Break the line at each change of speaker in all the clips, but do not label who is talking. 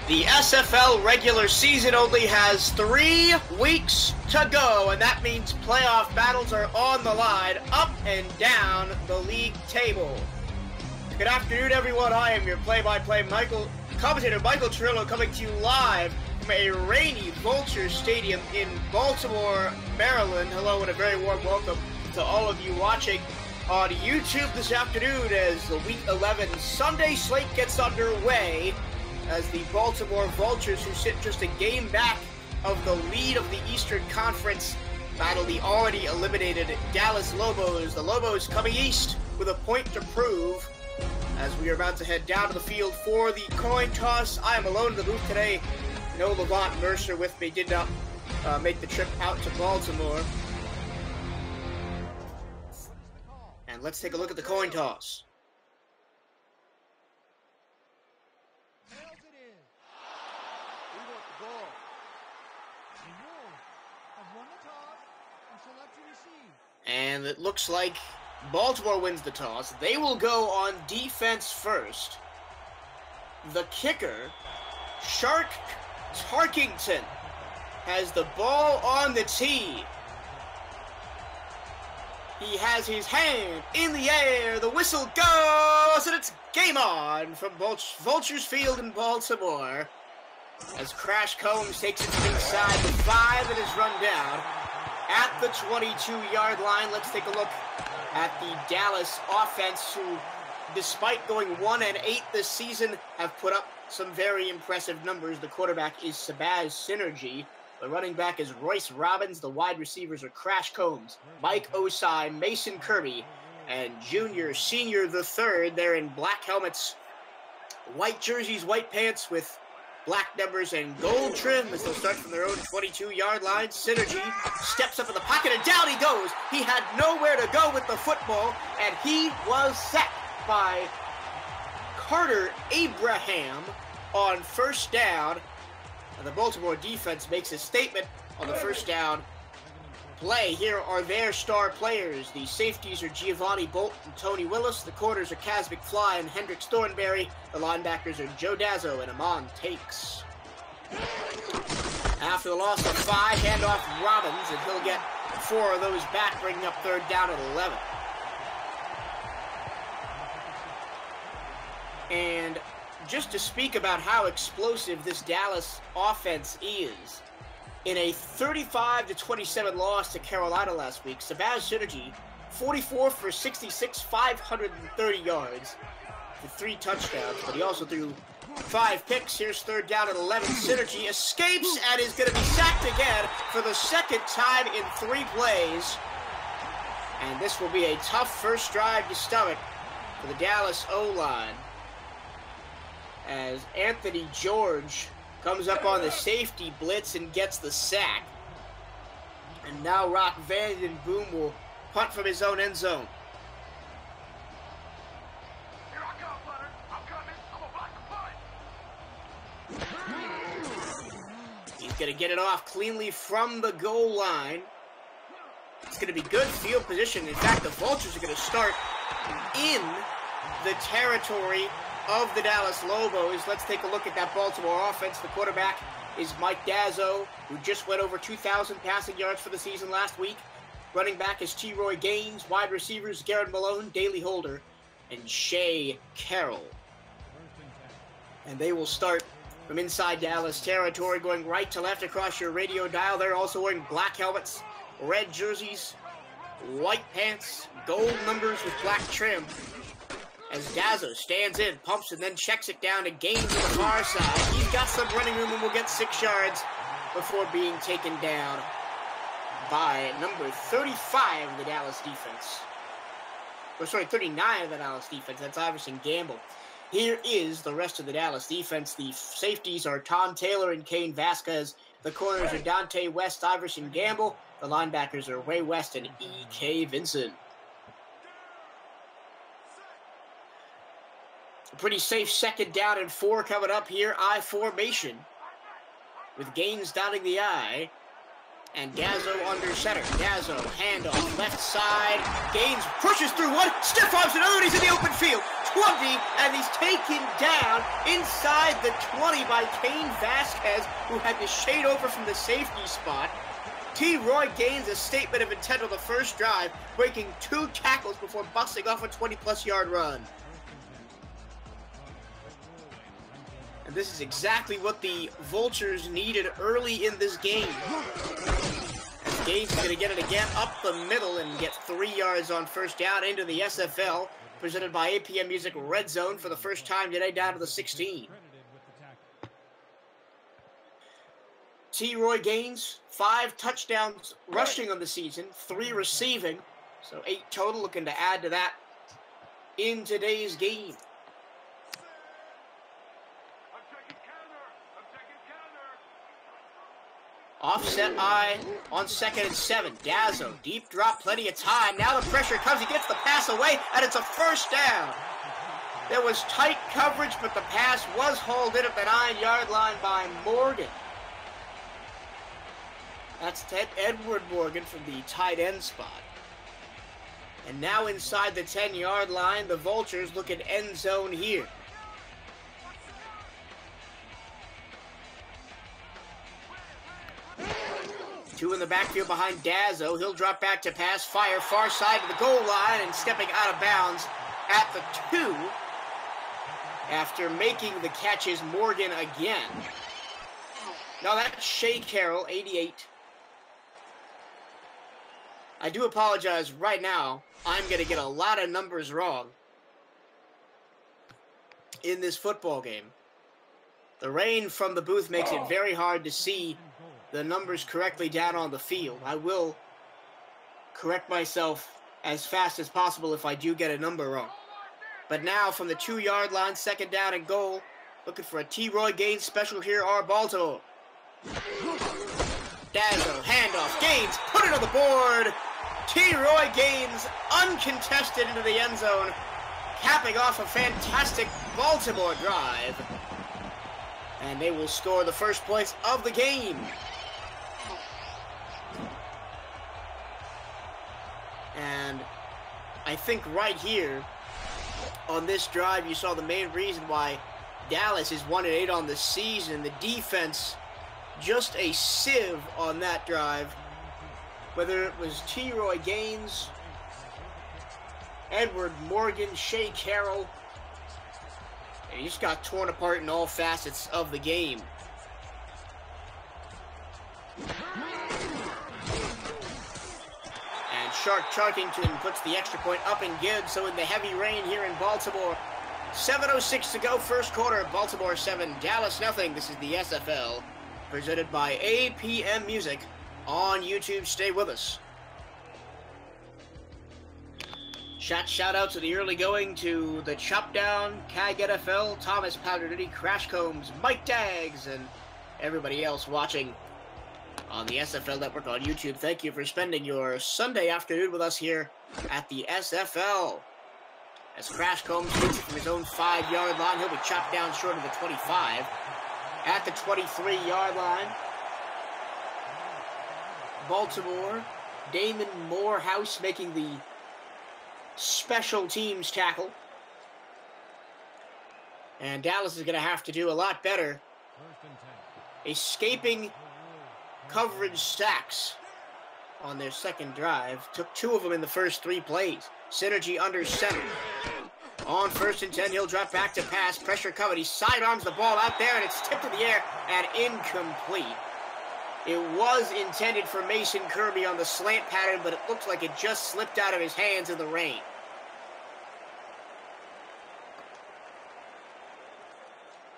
The SFL regular season only has 3 weeks to go, and that means playoff battles are on the line, up and down the league table. Good afternoon, everyone. I am your play-by-play commentator Michael Truilo, coming to you live from a rainy Vultures Stadium in Baltimore, Maryland. Hello and a very warm welcome to all of you watching on YouTube this afternoon as the Week 11 Sunday slate gets underway, as the Baltimore Vultures, who sit just a game back of the lead of the Eastern Conference, battle the already eliminated Dallas Lobos. The Lobos coming east with a point to prove as we are about to head down to the field for the coin toss. I am alone in the booth today. No Levant Mercer with me, did not make the trip out to Baltimore. And let's take a look at the coin toss. And it looks like Baltimore wins the toss. They will go on defense first. The kicker, Shark Tarkington, has the ball on the tee. He has his hand in the air. The whistle goes, and it's game on from Vultures Field in Baltimore, as Crash Combs takes it to inside the 5 and is run down at the 22-yard line. Let's take a look at the Dallas offense, who, despite going 1-8 this season, have put up some very impressive numbers. The quarterback is Sabaz Synergy. The running back is Royce Robbins. The wide receivers are Crash Combs, Mike Osai, Mason Kirby, and Senior the third. They're in black helmets, white jerseys, white pants with black numbers and gold trim, as they'll start from their own 22-yard line. Synergy steps up in the pocket, and down he goes. He had nowhere to go with the football, and he was sacked by Carter Abraham on first down. And the Baltimore defense makes a statement on the first down play. Here are their star players. The safeties are Giovanni Bolt and Tony Willis. The corners are Kaz McFly and Hendricks Thornberry. The linebackers are Joe Dazzo and Amon Takes. After the loss of 5, handoff Robbins, and he'll get 4 of those back, bringing up third down at 11. And just to speak about how explosive this Dallas offense is, in a 35-27 loss to Carolina last week, Sabaz Synergy, 44 for 66, 530 yards for 3 touchdowns, but he also threw 5 picks. Here's third down at 11. Synergy escapes and is going to be sacked again for the second time in 3 plays. And this will be a tough first drive to stomach for the Dallas O-line, as Anthony George comes up on the safety blitz and gets the sack. And now Rock Vanden Boom will punt from his own end zone.
Here I come, Butter. I'm coming. I'm gonna block the punt.
He's going to get it off cleanly from the goal line. It's going to be good field position. In fact, the Vultures are going to start in the territory of the Dallas Lobos. Let's take a look at that Baltimore offense. The quarterback is Mike Dazzo, who just went over 2,000 passing yards for the season last week. Running back is T. Roy Gaines. Wide receivers, Garrett Malone, Daley Holder, and Shea Carroll. And they will start from inside Dallas territory, going right to left across your radio dial. They're also wearing black helmets, red jerseys, white pants, gold numbers with black trim, as Dazzo stands in, pumps, and then checks it down to Gaines to the far side. He's got some running room and will get 6 yards before being taken down by number 35 of the Dallas defense. Or sorry, 39 of the Dallas defense. That's Iverson Gamble. Here is the rest of the Dallas defense. The safeties are Tom Taylor and Kane Vasquez. The corners are Dante West, Iverson Gamble. The linebackers are Ray West and E.K. Vincent. A pretty safe second down and 4 coming up here. I formation with Gaines dotting the I. And Gazzo under center. Gazzo, handoff, left side. Gaines pushes through one, stiff arms another, and he's in the open field. 20, and he's taken down inside the 20 by Kane Vasquez, who had to shade over from the safety spot. T. Roy Gaines a statement of intent on the first drive, breaking 2 tackles before busting off a 20-plus yard run. And this is exactly what the Vultures needed early in this game. As Gaines is going to get it again up the middle and get 3 yards on first down into the SFL, presented by APM Music Red Zone for the first time today down to the 16. T. Roy Gaines, 5 touchdowns rushing on the season, 3 receiving, so 8 total, looking to add to that in today's game. Offset eye on 2nd and 7. Gazzo, deep drop, plenty of time. Now the pressure comes, he gets the pass away, and it's a first down. There was tight coverage, but the pass was hauled in at the 9-yard line by Morgan. That's Edward Morgan from the tight end spot. And now inside the 10-yard line, the Vultures look at end zone here. Two in the backfield behind Gazzo. He'll drop back to pass, fire, far side of the goal line, and stepping out of bounds at the 2 after making the catches Morgan again. Now that's Shea Carroll, 88. I do apologize right now. I'm going to get a lot of numbers wrong in this football game. The rain from the booth makes it very hard to see the numbers correctly down on the field. I will correct myself as fast as possible if I do get a number wrong. But now from the 2-yard line, 2nd down and goal, looking for a T. Roy Gaines special here are Baltimore. Gazzo, handoff, Gaines, put it on the board. T. Roy Gaines uncontested into the end zone, capping off a fantastic Baltimore drive. And they will score the first points of the game. And I think right here on this drive, you saw the main reason why Dallas is 1-8 on the season. The defense, just a sieve on that drive. Whether it was T. Roy Gaines, Edward Morgan, Shea Carroll, he just got torn apart in all facets of the game. And Shark Charkington puts the extra point up and good, so in the heavy rain here in Baltimore, 7:06 to go, first quarter, Baltimore 7, Dallas nothing. This is the SFL, presented by APM Music on YouTube. Stay with us. Shout out to the early going to the Chop Down, CAG NFL, Thomas Powderduty, Crash Combs, Mike Dags, and everybody else watching on the SFL Network on YouTube. Thank you for spending your Sunday afternoon with us here at the SFL. As Crash Combs hits it from his own 5-yard line, he'll be chopped down short of the 25. At the 23-yard line, Baltimore, Damon Morehouse making the special teams tackle. And Dallas is going to have to do a lot better escaping coverage sacks on their second drive. Took 2 of them in the first 3 plays. Synergy under center. On 1st and 10, he'll drop back to pass. Pressure covered. He sidearms the ball out there, and it's tipped in the air and incomplete. It was intended for Mason Kirby on the slant pattern, but it looked like it just slipped out of his hands in the rain.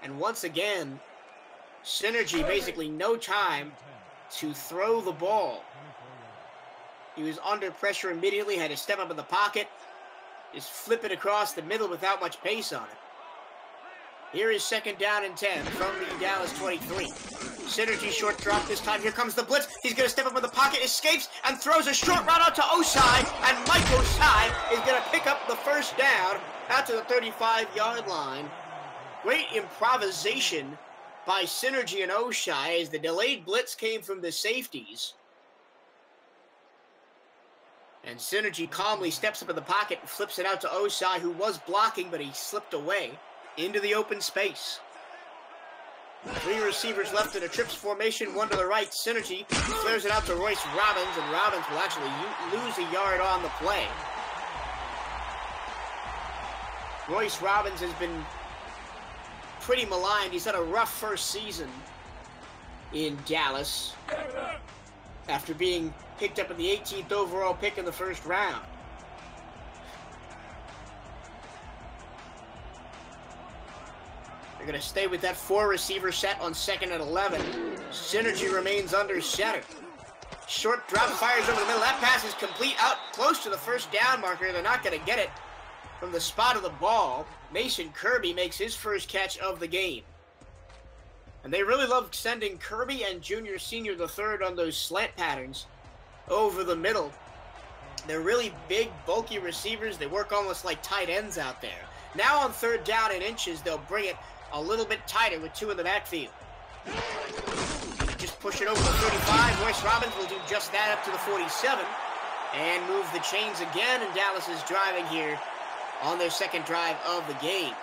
And once again, Synergy basically no time to throw the ball. He was under pressure immediately, had to step up in the pocket, just flip it across the middle without much pace on it. Here is 2nd down and 10 from the Dallas 23. Synergy short drop this time. Here comes the blitz. He's going to step up in the pocket, escapes, and throws a short route out to Osai. And Mike Osai is going to pick up the first down out to the 35-yard line. Great improvisation by Synergy and Osai as the delayed blitz came from the safeties. And Synergy calmly steps up in the pocket and flips it out to Osai, who was blocking, but he slipped away into the open space. 3 receivers left in a trips formation, 1 to the right. Synergy flares it out to Royce Robbins, and Robbins will actually lose a yard on the play. Royce Robbins has been pretty maligned. He's had a rough first season in Dallas after being picked up in the 18th overall pick in the first round. They're going to stay with that 4 receiver set on 2nd and 11. Synergy remains under center. Short drop, fires over the middle. That pass is complete, out close to the first down marker. They're not going to get it from the spot of the ball. Mason Kirby makes his first catch of the game. And they really love sending Kirby and Junior Senior the third on those slant patterns over the middle. They're really big, bulky receivers. They work almost like tight ends out there. Now on 3rd down and inches, they'll bring it a little bit tighter with 2 in the backfield. Just push it over the 35. Royce Robbins will do just that up to the 47 and move the chains again. And Dallas is driving here on their 2nd drive of the game.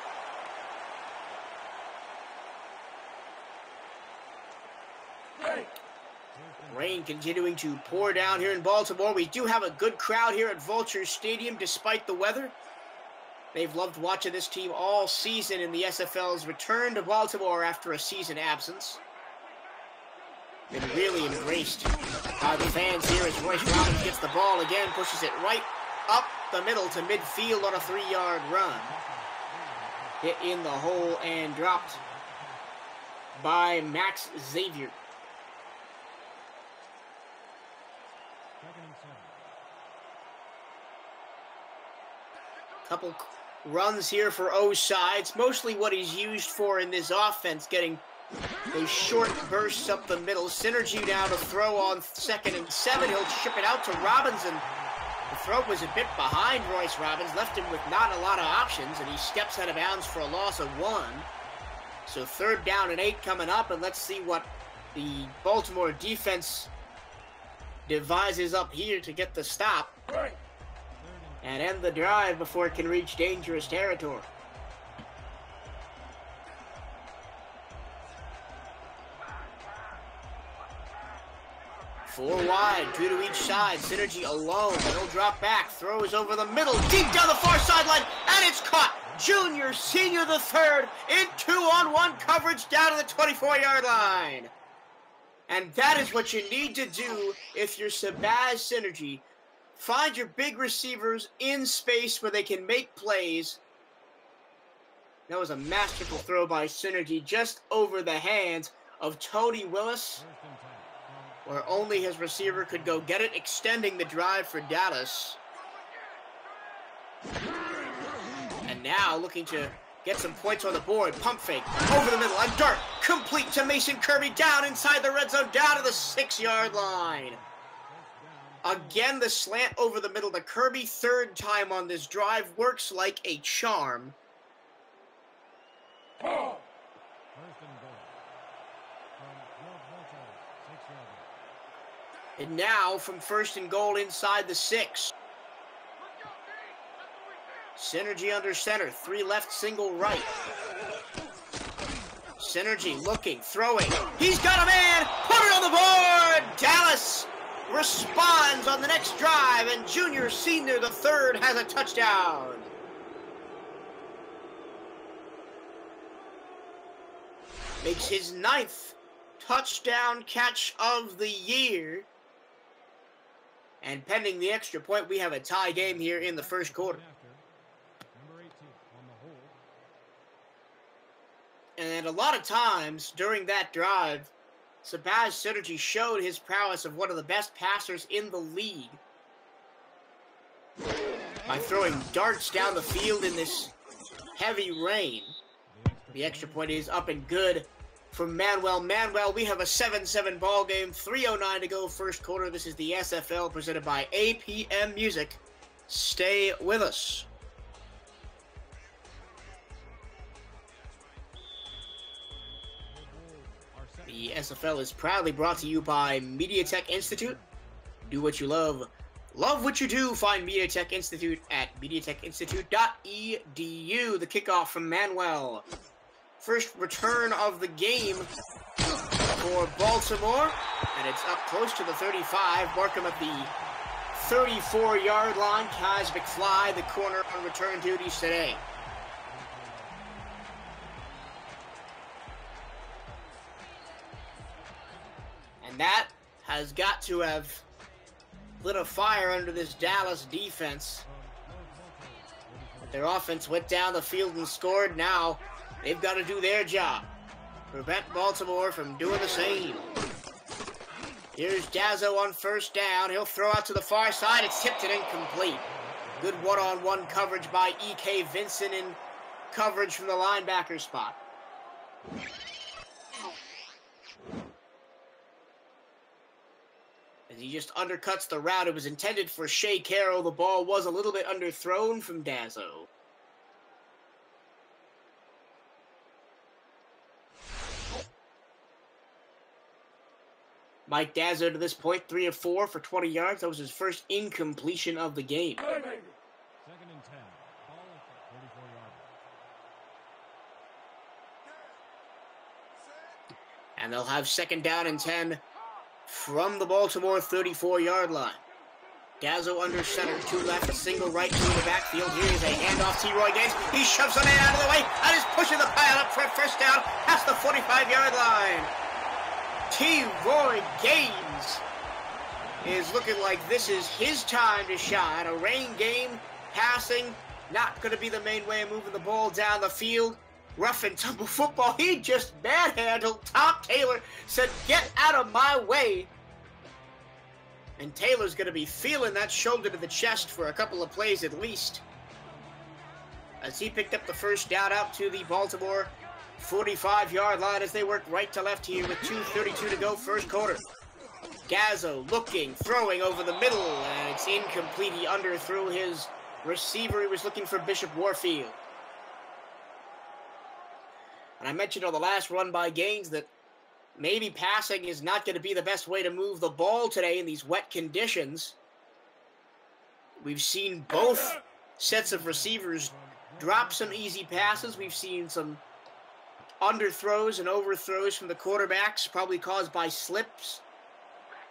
Rain continuing to pour down here in Baltimore. We do have a good crowd here at Vultures Stadium despite the weather. They've loved watching this team all season in the SFL's return to Baltimore after a season absence. Been really embraced by the fans here as Royce Robbins gets the ball again, pushes it right up the middle to midfield on a 3-yard run. Hit in the hole and dropped by Max Xavier. Couple runs here for Osai. It's mostly what he's used for in this offense, getting those short bursts up the middle. Synergy now to throw on 2nd and 7. He'll ship it out to Robbins, and the throw was a bit behind Royce Robbins, left him with not a lot of options, and he steps out of bounds for a loss of 1. So 3rd down and 8 coming up, and let's see what the Baltimore defense devises up here to get the stop and end the drive before it can reach dangerous territory. Four wide, 2 to each side. Synergy alone. He'll drop back, throws over the middle, deep down the far sideline, and it's caught. Junior Senior the third in 2-on-1 coverage down to the 24-yard line. And that is what you need to do if you're Shabazz Synergy. Find your big receivers in space where they can make plays. That was a masterful throw by Synergy just over the hands of Tony Willis, where only his receiver could go get it, extending the drive for Dallas. And now looking to get some points on the board. Pump fake over the middle, a dart complete to Mason Kirby, down inside the red zone, down to the 6-yard line. Again, the slant over the middle to Kirby, 3rd time on this drive, works like a charm. And now from 1st and goal inside the 6. Synergy under center, 3 left, single right. Synergy looking, throwing. He's got a man, put it on the board! Dallas responds on the next drive, and Junior Senior the third has a touchdown. Makes his 9th touchdown catch of the year. And pending the extra point, we have a tie game here in the first quarter. And a lot of times during that drive, Shabazz Synergy showed his prowess of one of the best passers in the league by throwing darts down the field in this heavy rain. The extra point is up and good for Manuel. Manuel, we have a 7-7 ball game, 3:09 to go first quarter. This is the SFL presented by APM Music. Stay with us. The SFL is proudly brought to you by MediaTek Institute. Do what you love, Love what you do. Find MediaTek Institute at mediatekinstitute.edu. The kickoff from Manuel. First return of the game for Baltimore. And it's up close to the 35. Markham at the 34-yard line. Kaz McFly, the corner on return duties today. And that has got to have lit a fire under this Dallas defense. Their offense went down the field and scored. Now they've got to do their job. Prevent Baltimore from doing the same. Here's Dazzo on first down. He'll throw out to the far side. It's tipped and incomplete. Good one-on-one coverage by E.K. Vincent in coverage from the linebacker spot. As he just undercuts the route. It was intended for Shea Carroll. The ball was a little bit underthrown from Dazzo. Mike Dazzo to this point, 3 of 4 for 20 yards. That was his first incompletion of the game.
2nd and 10. Ball at the 34-yard line.
And they'll have 2nd down and 10 from the Baltimore 34-yard line. Dazzo under center, 2 left, single right, 2 in the backfield. Here is a handoff to Roy Gaines. He shoves a man out of the way and is pushing the pile up for a first down past the 45-yard line. Roy Gaines is looking like this is his time to shine. A rain game, passing, not going to be the main way of moving the ball down the field. Rough and tumble football. He just manhandled Tom Taylor, said, "Get out of my way." And Taylor's going to be feeling that shoulder to the chest for a couple of plays at least. As he picked up the first down out to the Baltimore 45-yard line as they work right to left here with 2:32 to go, first quarter. Dazzo looking, throwing over the middle, and it's incomplete. He underthrew his receiver. He was looking for Bishop Warfield. And I mentioned on the last run by Gaines that maybe passing is not going to be the best way to move the ball today in these wet conditions. We've seen both sets of receivers drop some easy passes. We've seen some underthrows and overthrows from the quarterbacks, probably caused by slips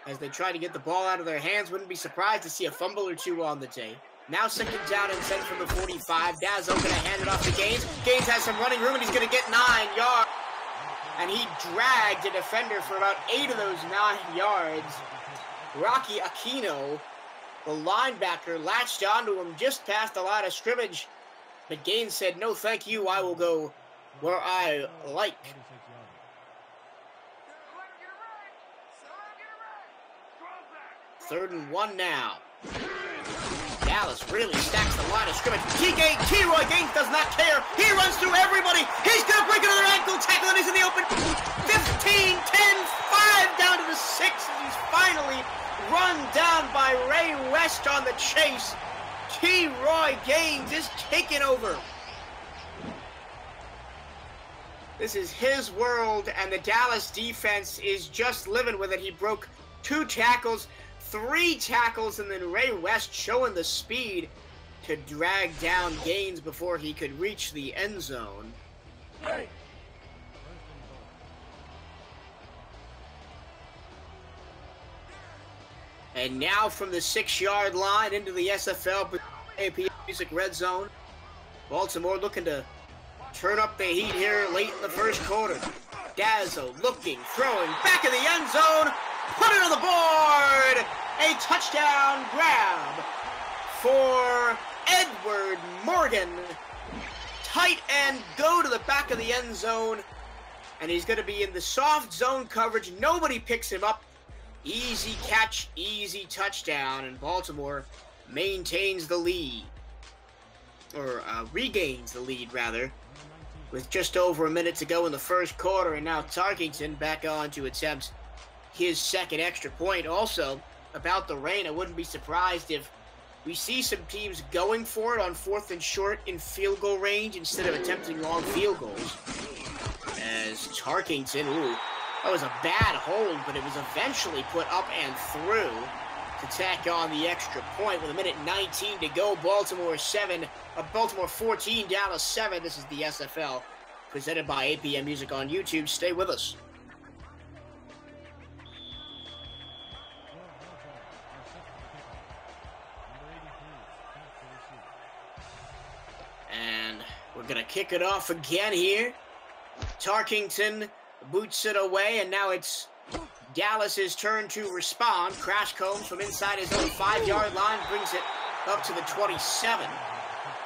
as they try to get the ball out of their hands. Wouldn't be surprised to see a fumble or two on the day. Now 2nd down and 10 from the 45. Dazzo going to hand it off to Gaines. Gaines has some running room and he's going to get 9 yards. And he dragged a defender for about 8 of those 9 yards. Rocky Aquino, the linebacker, latched onto him just past the line of scrimmage. But Gaines said, "No, thank you. I will go where I like." 3rd and 1 now. Dallas really stacks the line of scrimmage. Roy Gaines does not care. He runs through everybody. He's going to break another ankle tackle, and he's in the open. 15, 10, 5 down to the 6. And he's finally run down by Ray West on the chase. Roy Gaines is taking over. This is his world, and the Dallas defense is just living with it. He broke 2 tackles, 3 tackles, and then Ray West showing the speed to drag down Gaines before he could reach the end zone. And now from the 6-yard line into the SFL AP Music Red Zone. Baltimore looking to turn up the heat here late in the first quarter. Dazzo looking, throwing, back in the end zone, put it on the board! A touchdown grab for Edward Morgan. Tight end, go to the back of the end zone, and he's going to be in the soft zone coverage. Nobody picks him up. Easy catch, easy touchdown, and Baltimore maintains the lead. Or regains the lead, rather, with just over a minute to go in the first quarter, and now Tarkington back on to attempt his 2nd extra point. Also, about the rain, I wouldn't be surprised if we see some teams going for it on 4th and short in field goal range instead of attempting long field goals. As Tarkington, that was a bad hold, but it was eventually put up and through. to tack on the extra point with 1:19 to go. Baltimore 14, Dallas 7. This is the SFL, presented by APM Music on YouTube. Stay with us. And we're going to kick it off again here. Tarkington boots it away, and now it's Dallas's turn to respond. Crash Combs from inside his own 5-yard line brings it up to the 27.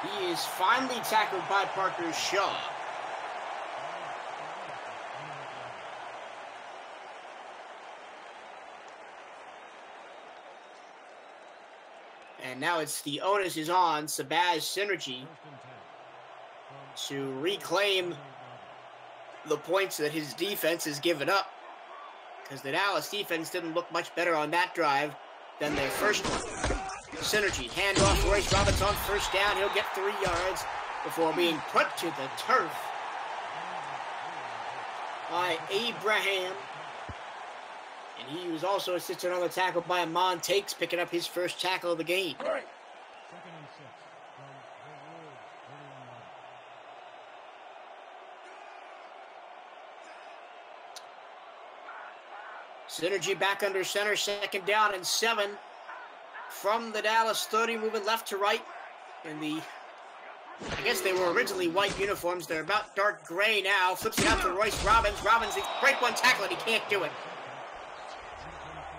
He is finally tackled by Parker Shaw. And now it's the onus is on Sabaz Synergy to reclaim the points that his defense has given up, because the Dallas defense didn't look much better on that drive than their first one. Synergy, handoff, Royce Roberts on first down. He'll get 3 yards before being put to the turf by Abraham. And he was also assisted on the tackle by Amon Takes, picking up his first tackle of the game. Synergy back under center, 2nd down and 7 from the Dallas 30, moving left to right. In the, I guess they were originally white uniforms. They're about dark gray now. Flips it out to Royce Robbins. Robbins, break one tackle and he can't do it.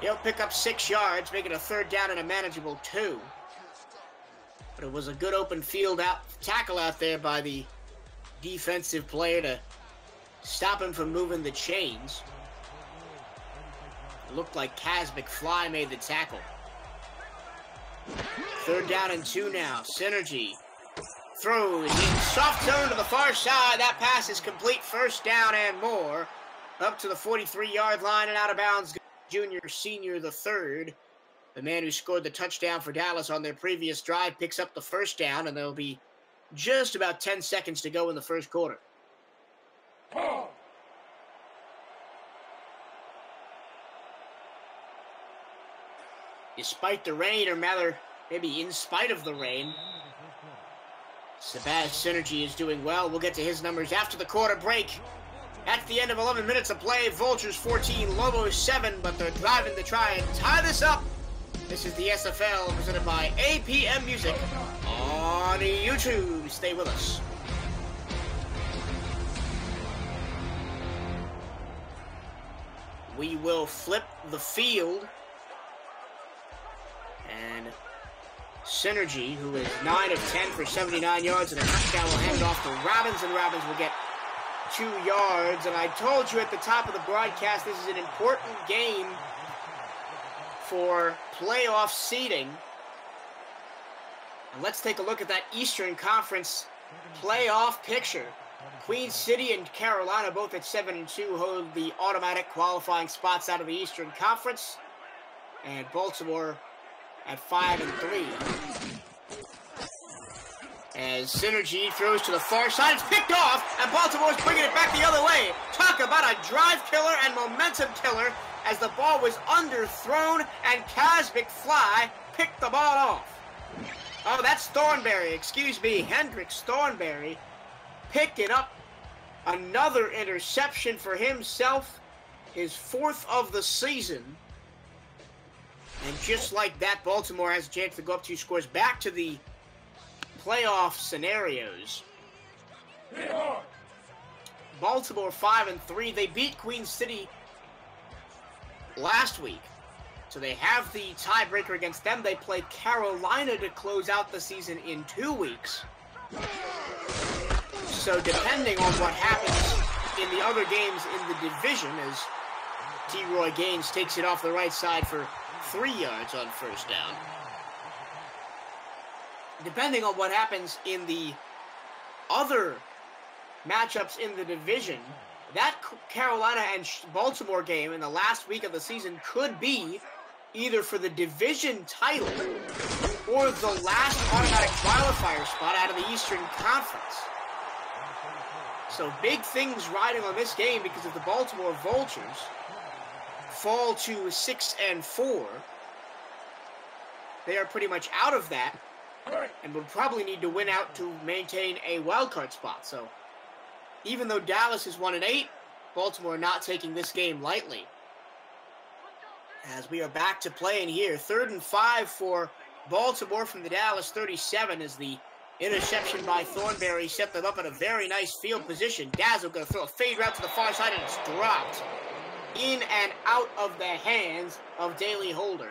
He'll pick up 6 yards, making a 3rd down and a manageable 2. But it was a good open field tackle out there by the defensive player to stop him from moving the chains. It looked like Kaz McFly made the tackle. 3rd down and 2 now. Synergy throws in soft zone to the far side. That pass is complete. 1st down and more. Up to the 43-yard line and out of bounds. Senior the 3rd. The man who scored the touchdown for Dallas on their previous drive picks up the 1st down, and there'll be just about 10 seconds to go in the 1st quarter. Despite the rain, or rather, maybe in spite of the rain, Sabaz Synergy is doing well. We'll get to his numbers after the quarter break. At the end of 11 minutes of play, Vultures 14, Lobos 7, but they're driving to try and tie this up. This is the SFL, presented by APM Music on YouTube. Stay with us. We will flip the field. And Synergy, who is 9 of 10 for 79 yards and a touchdown, will hand it off to Robbins, and Robbins will get 2 yards. And I told you at the top of the broadcast, this is an important game for playoff seeding. And let's take a look at that Eastern Conference playoff picture. Queen City and Carolina, both at 7-2, hold the automatic qualifying spots out of the Eastern Conference. And Baltimore at 5-3. As Synergy throws to the far side, it's picked off, and Baltimore's bringing it back the other way. Talk about a drive killer and momentum killer as the ball was underthrown, and Kaz McFly picked the ball off. Oh, that's Thornberry, excuse me, Hendricks Thornberry picked it up. Another interception for himself, his 4th of the season. And just like that, Baltimore has a chance to go up 2 scores back to the playoff scenarios. Baltimore 5-3. They beat Queen City last week, so they have the tiebreaker against them. They play Carolina to close out the season in 2 weeks. So depending on what happens in the other games in the division, as T. Roy Gaines takes it off the right side for 3 yards on 1st down. Depending on what happens in the other matchups in the division, that Carolina and Baltimore game in the last week of the season could be either for the division title or the last automatic qualifier spot out of the Eastern Conference. So big things riding on this game, because if the Baltimore Vultures fall to 6-4, they are pretty much out of that and would probably need to win out to maintain a wildcard spot. So even though Dallas is 1-8, Baltimore not taking this game lightly. As we are back to playing here, 3rd and 5 for Baltimore from the Dallas 37 as the interception by Thornberry set them up in a very nice field position. Dazzle going to throw a fade route to the far side, and it's dropped in and out of the hands of Daly Holder.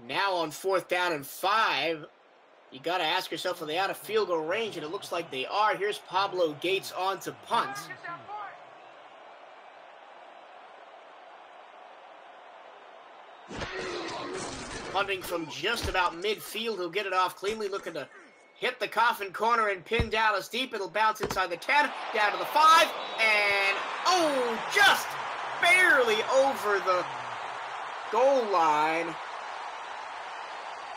Now on 4th down and 5, you got to ask yourself, are they out of field goal range? And it looks like they are. Here's Pablo Gates on to punt. Punting from just about midfield. He'll get it off cleanly, looking to hit the coffin corner and pin Dallas deep. It'll bounce inside the 10, down to the 5, and oh, just barely over the goal line.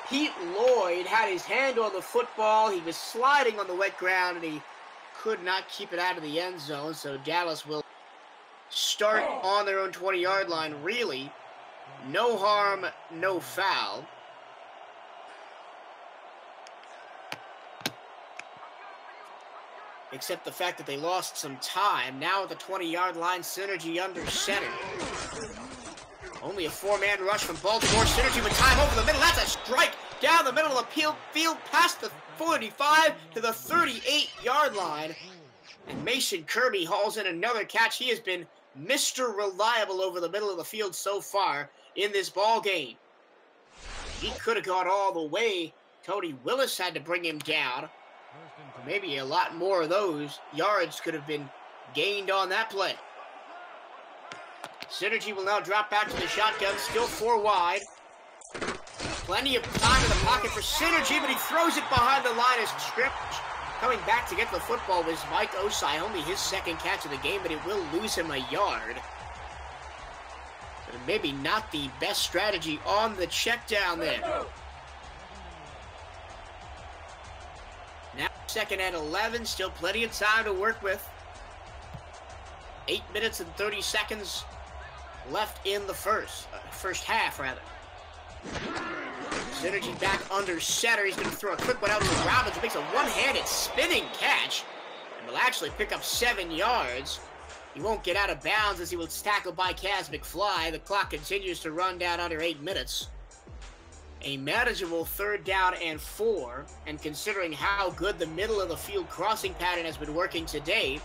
Pete Lloyd had his hand on the football. He was sliding on the wet ground, and he could not keep it out of the end zone. So Dallas will start on their own 20-yard line, really. No harm, no foul. Except the fact that they lost some time. Now at the 20-yard line, Synergy under center. Only a 4-man rush from Baltimore. Synergy with time over the middle. That's a strike down the middle of the field past the 45 to the 38-yard line. And Mason Kirby hauls in another catch. He has been Mr. Reliable over the middle of the field so far in this ball game. He could have gone all the way. Tony Willis had to bring him down. Or maybe a lot more of those yards could have been gained on that play. Synergy will now drop back to the shotgun, still 4 wide. Plenty of time in the pocket for Synergy, but he throws it behind the line of scrimmage. Coming back to get the football was Mike Osai, only his 2nd catch of the game, but it will lose him a yard. But maybe not the best strategy on the check down there. Now 2nd and 11, still plenty of time to work with. 8 minutes and 30 seconds left in the first half, rather. Synergy back under center. He's going to throw a quick one out to Robbins, who makes a one-handed spinning catch and will actually pick up 7 yards. He won't get out of bounds as he was tackled by Kaz McFly. The clock continues to run down under 8 minutes. A manageable 3rd down and 4, and considering how good the middle of the field crossing pattern has been working today,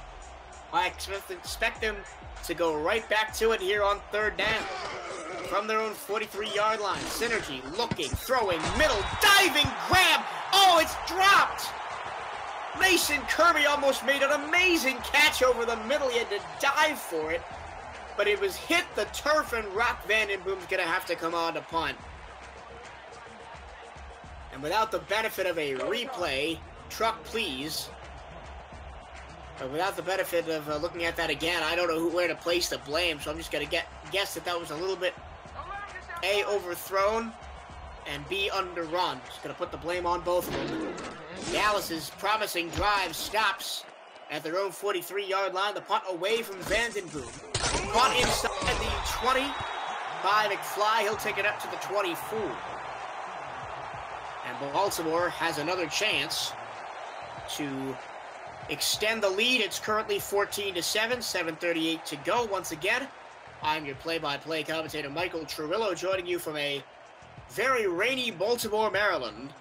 I expect them to go right back to it here on 3rd down. From their own 43-yard line, Synergy looking, throwing, middle, diving, grab. Oh, it's dropped! Mason Kirby almost made an amazing catch over the middle. He had to dive for it, but it was hit the turf, and Rock Vandenboom's going to have to come on to punt. And without the benefit of a replay, truck please. But without the benefit of looking at that again, I don't know where to place the blame, so I'm just going to guess that was a little bit, A, overthrown, and B, underrun. Just going to put the blame on both of them. Dallas's promising drive stops at their own 43-yard line. The punt away from Vandenboom. Caught inside the 20 by McFly. He'll take it up to the 24. And Baltimore has another chance to extend the lead. It's currently 14-7, 7:38 to go. Once again, I'm your play-by-play commentator, Michael Truilo, joining you from a very rainy Baltimore, Maryland.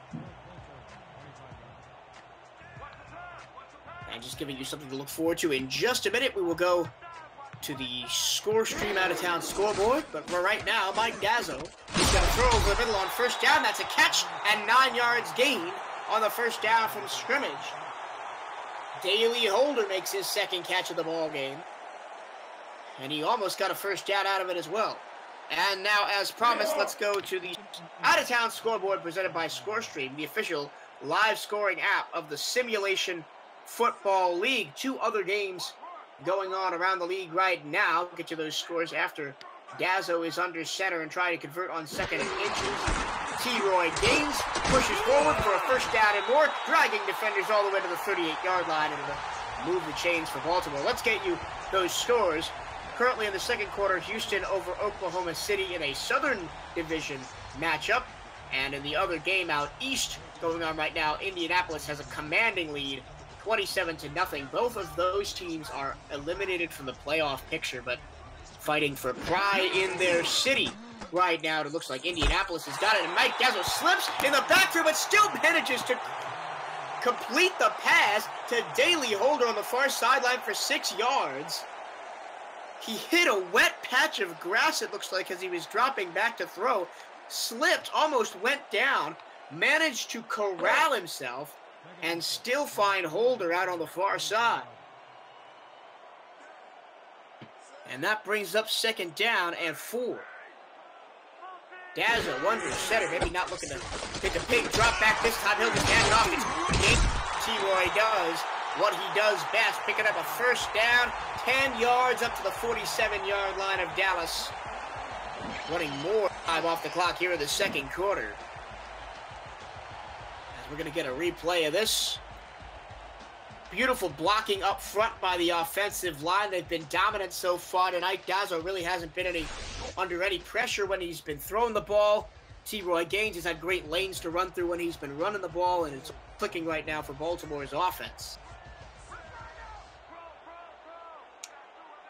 And just giving you something to look forward to. In just a minute, we will go to the Score Stream out-of-town scoreboard. But for right now, Mike Dazzo is going to throw over the middle on 1st down. That's a catch and 9 yards gain on the 1st down from scrimmage. Daly Holder makes his 2nd catch of the ball game. And he almost got a 1st down out of it as well. And now, as promised, let's go to the out-of-town scoreboard presented by ScoreStream, the official live scoring app of the Simulation Football League. 2 other games going on around the league right now. We'll get to those scores after Dazzo is under center and trying to convert on 2nd and inches. T-Roy Gaines pushes forward for a 1st down and more, dragging defenders all the way to the 38-yard line into the move the chains for Baltimore. Let's get you those scores. Currently in the second quarter, Houston over Oklahoma City in a Southern Division matchup. And in the other game out east going on right now, Indianapolis has a commanding lead, 27-0. Both of those teams are eliminated from the playoff picture, but fighting for pride in their city right now. It looks like Indianapolis has got it, and Mike Dazzle slips in the backfield, but still manages to complete the pass to Daly Holder on the far sideline for 6 yards. He hit a wet patch of grass, it looks like, as he was dropping back to throw. Slipped, almost went down, managed to corral himself, and still find Holder out on the far side. And that brings up 2nd down and 4. Dazzle under center, maybe not looking to take a big drop back this time. He'll just hand it off. T-Roy does what he does best, picking up a 1st down, 10 yards up to the 47-yard line of Dallas. Running more time off the clock here in the second quarter. As we're going to get a replay of this. Beautiful blocking up front by the offensive line. They've been dominant so far tonight. Dazzle really hasn't been under any pressure when he's been throwing the ball. T-Roy Gaines has had great lanes to run through when he's been running the ball, and it's clicking right now for Baltimore's offense.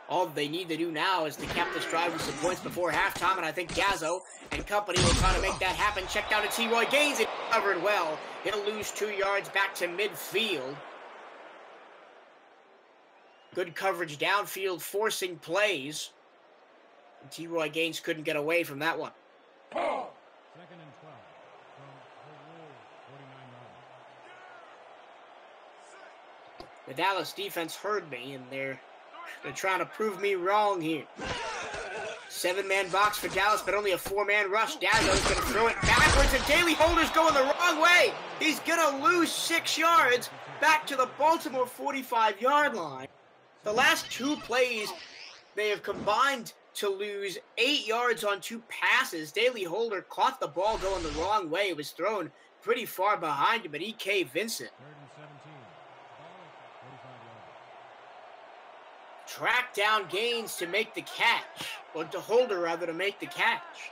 All they need to do now is to cap this drive with some points before halftime, and I think Dazzle and company will try to make that happen. Check down to T-Roy Gaines. It covered well. He'll lose 2 yards back to midfield. Good coverage downfield, forcing plays. And T-Roy Gaines couldn't get away from that one.
2nd and 12 from 49 yards.
The Dallas defense heard me, and they're trying to prove me wrong here. 7-man box for Dallas, but only a 4-man rush. Dazzle's going to throw it backwards, and Daly Holder's going the wrong way. He's going to lose 6 yards back to the Baltimore 45-yard line. The last 2 plays, they have combined to lose 8 yards on 2 passes. Daly Holder caught the ball going the wrong way. It was thrown pretty far behind him, but E.K. Vincent
3rd and 17. Ball at 45 yards.
track down Gaines to make the catch, or to Holder rather to make the catch.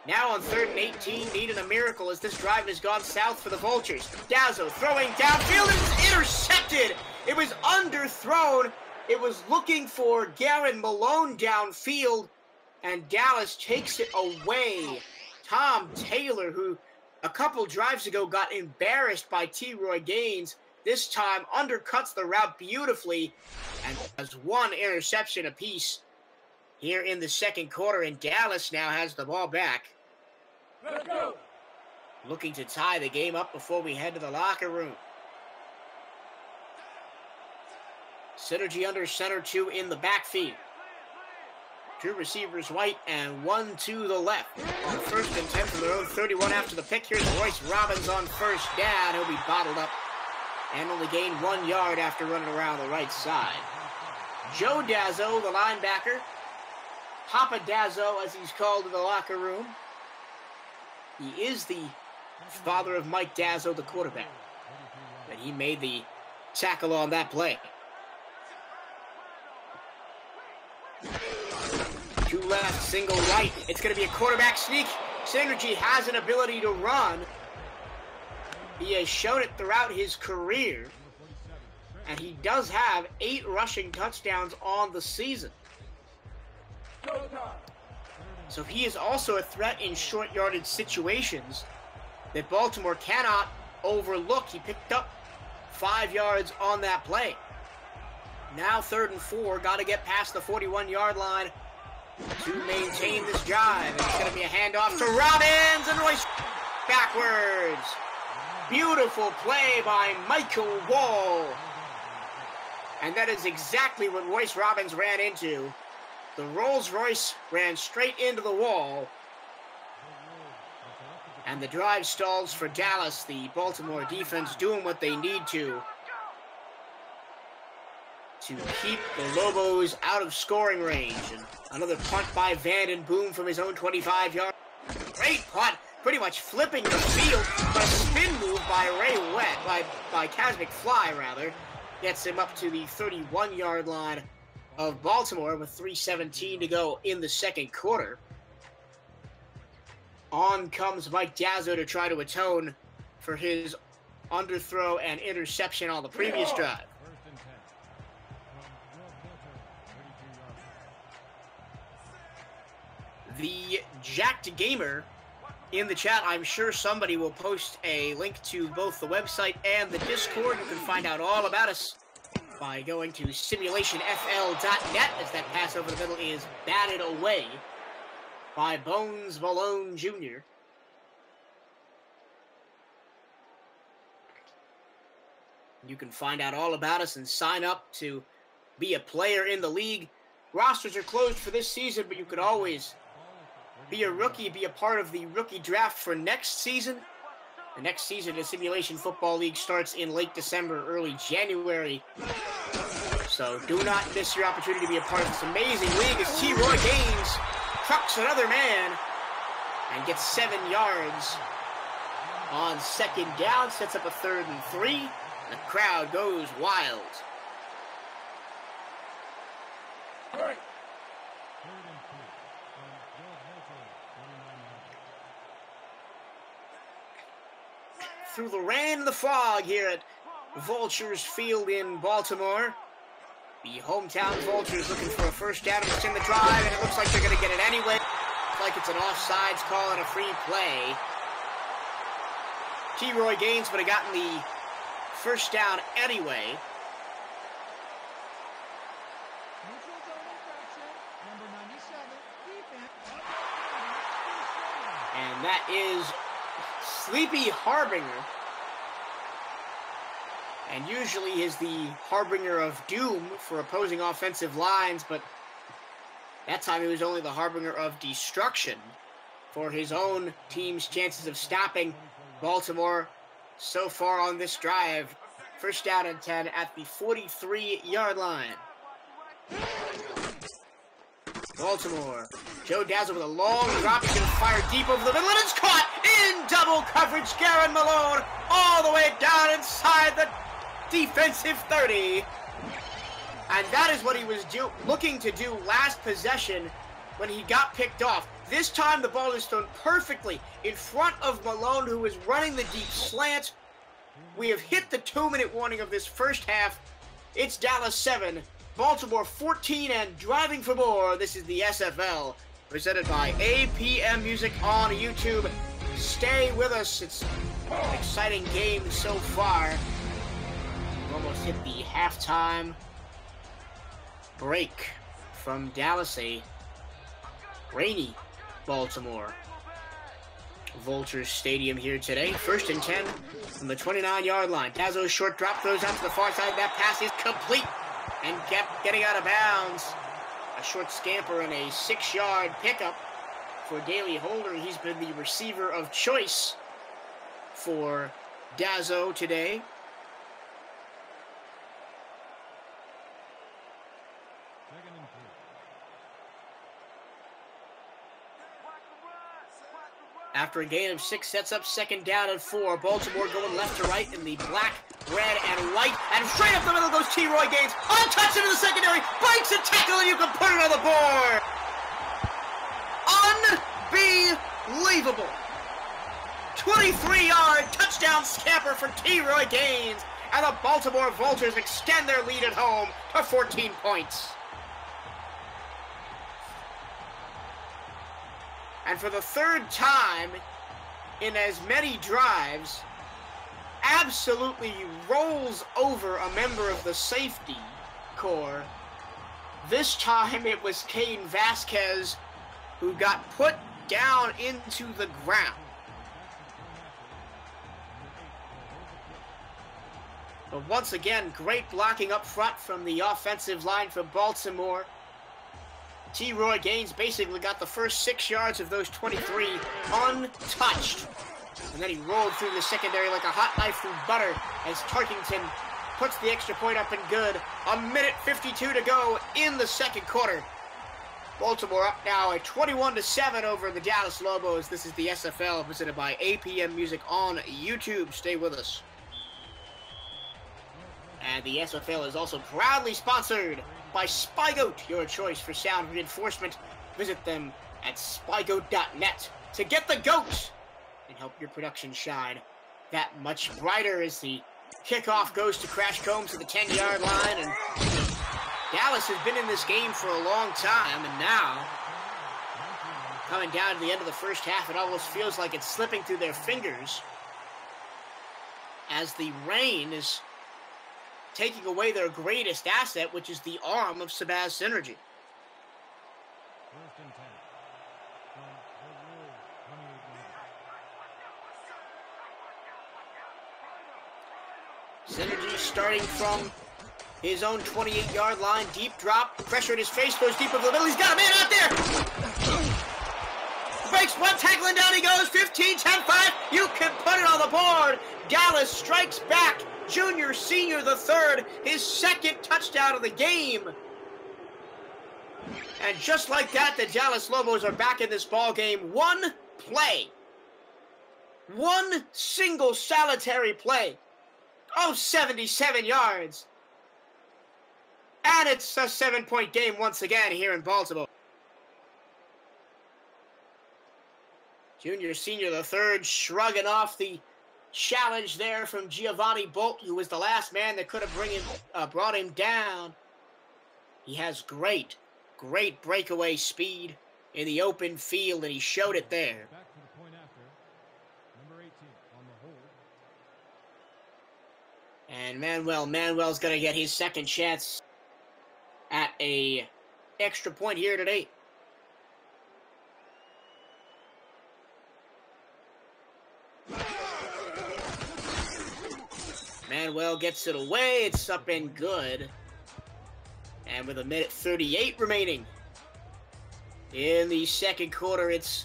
Now on 3rd and 18, needing a miracle as this drive has gone south for the Vultures. Dazzle throwing downfield, and it's intercepted. It was underthrown. It was looking for Garen Malone downfield, and Dallas takes it away. Tom Taylor, who a couple drives ago got embarrassed by T-Roy Gaines, this time undercuts the route beautifully and has 1 interception apiece here in the second quarter, and Dallas now has the ball back.
Let's go.
Looking to tie the game up before we head to the locker room. Synergy under center, 2 in the backfield. 2 receivers White and 1 to the left. On 1st and 10 from their own 31 after the pick. Here's Royce Robbins on 1st down. He'll be bottled up and only gained 1 yard after running around the right side. Joe Dazzle, the linebacker. Papa Dazzle, as he's called in the locker room. He is the father of Mike Dazzle, the quarterback. But he made the tackle on that play. 2 left, single right. It's going to be a quarterback sneak. Synergy has an ability to run. He has shown it throughout his career. And he does have 8 rushing touchdowns on the season. So he is also a threat in short yardage situations that Baltimore cannot overlook. He picked up 5 yards on that play. Now 3rd and 4. Got to get past the 41-yard line to maintain this drive. And it's going to be a handoff to Robbins, and Royce backwards. Beautiful play by Michael Wall. And that is exactly what Royce Robbins ran into. The Rolls-Royce ran straight into the wall. And the drive stalls for Dallas. The Baltimore defense doing what they need to keep the Lobos out of scoring range. And another punt by Vanden Boom from his own 25-yard. Great punt, pretty much flipping the field, but a spin move by Ray Wett, by Kaz McFly rather. gets him up to the 31-yard line of Baltimore with 3:17 to go in the second quarter. On comes Mike Dazzo to try to atone for his underthrow and interception on the previous drive. The Jacked Gamer in the chat, I'm sure somebody will post a link to both the website and the Discord. You can find out all about us by going to simulationfl.net, as that pass over the middle is batted away by Bones Malone Jr. You can find out all about us and sign up to be a player in the league. Rosters are closed for this season, but you could always be a rookie, be a part of the rookie draft for next season. The next season, the Simulation Football League starts in late December, early January. So do not miss your opportunity to be a part of this amazing league as T. Roy Gaines trucks another man and gets 7 yards on second down, sets up a 3rd and 3. The crowd goes wild. Through the rain and the fog here at Vultures Field in Baltimore. The hometown Vultures looking for a first down to extend the drive, and it looks like they're going to get it anyway. Looks like it's an offsides call and a free play. T. Roy Gaines would have gotten the first down anyway. And that is Sleepy Harbinger. And usually is the harbinger of doom for opposing offensive lines, but that time he was only the harbinger of destruction for his own team's chances of stopping Baltimore so far on this drive. First down and 10 at the 43-yard line. Baltimore. Joe Dazzle with a long drop. He's going to fire deep over the middle, and it's caught in double coverage. Garen Malone all the way down inside the defensive 30. And that is what he was looking to do last possession when he got picked off. This time the ball is thrown perfectly in front of Malone, who is running the deep slant. We have hit the 2-minute warning of this first half. It's Dallas 7, Baltimore 14, and driving for more. This is the SFL, presented by APM Music on YouTube. Stay with us. It's an exciting game so far. We've almost hit the halftime break from Dallas, a rainy Baltimore Vultures Stadium here today. First and 10 from the 29-yard line. Dazzo's short drop throws out to the far side. That pass is complete and kept getting out of bounds. A short scamper and a 6-yard pickup for Daley Holder. He's been the receiver of choice for Dazzo today. After a gain of 6, sets up second down and 4. Baltimore going left to right in the black, red, and white. And straight up the middle goes T. Roy Gaines. Untouched into the secondary. Breaks a tackle, and you can put it on the board. Unbelievable. 23-yard touchdown scamper for T. Roy Gaines. And the Baltimore Vultures extend their lead at home to 14 points. And for the third time in as many drives, absolutely rolls over a member of the safety corps. This time it was Cain Vasquez who got put down into the ground. But once again, great blocking up front from the offensive line for Baltimore. T. Roy Gaines basically got the first 6 yards of those 23 untouched. And then he rolled through the secondary like a hot knife through butter as Tarkington puts the extra point up and good. 1:52 to go in the second quarter. Baltimore up now at 21-7 over the Dallas Lobos. This is the SFL, presented by APM Music on YouTube. Stay with us. And the SFL is also proudly sponsored by Spygoat, your choice for sound reinforcement. Visit them at spygoat.net to get the goat and help your production shine that much brighter. As the kickoff goes to Crash Combs at the 10-yard line. And Dallas has been in this game for a long time, and now, coming down to the end of the first half, it almost feels like it's slipping through their fingers as the rain is taking away their greatest asset, which is the arm of Sabaz Synergy. Synergy starting from his own 28-yard line, deep drop, pressure in his face, goes deep over the middle, he's got a man out there! Breaks one, tackling down he goes, 15, 10, 5, you can put it on the board! Dallas strikes back, Junior Senior the third, his second touchdown of the game! And just like that, the Dallas Lobos are back in this ball game. One play, one single solitary play, 77 yards. And it's a 7-point game once again here in Baltimore. Junior Senior the third shrugging off the challenge there from Giovanni Bolt, who was the last man that could have brought him down. He has great breakaway speed in the open field, and he showed it there.
Back to the point after. Number 18 on the hold.
And Manuel's going to get his second chance at a extra point here today. Manuel gets it away. It's up and good. And with 1:38 remaining in the second quarter, it's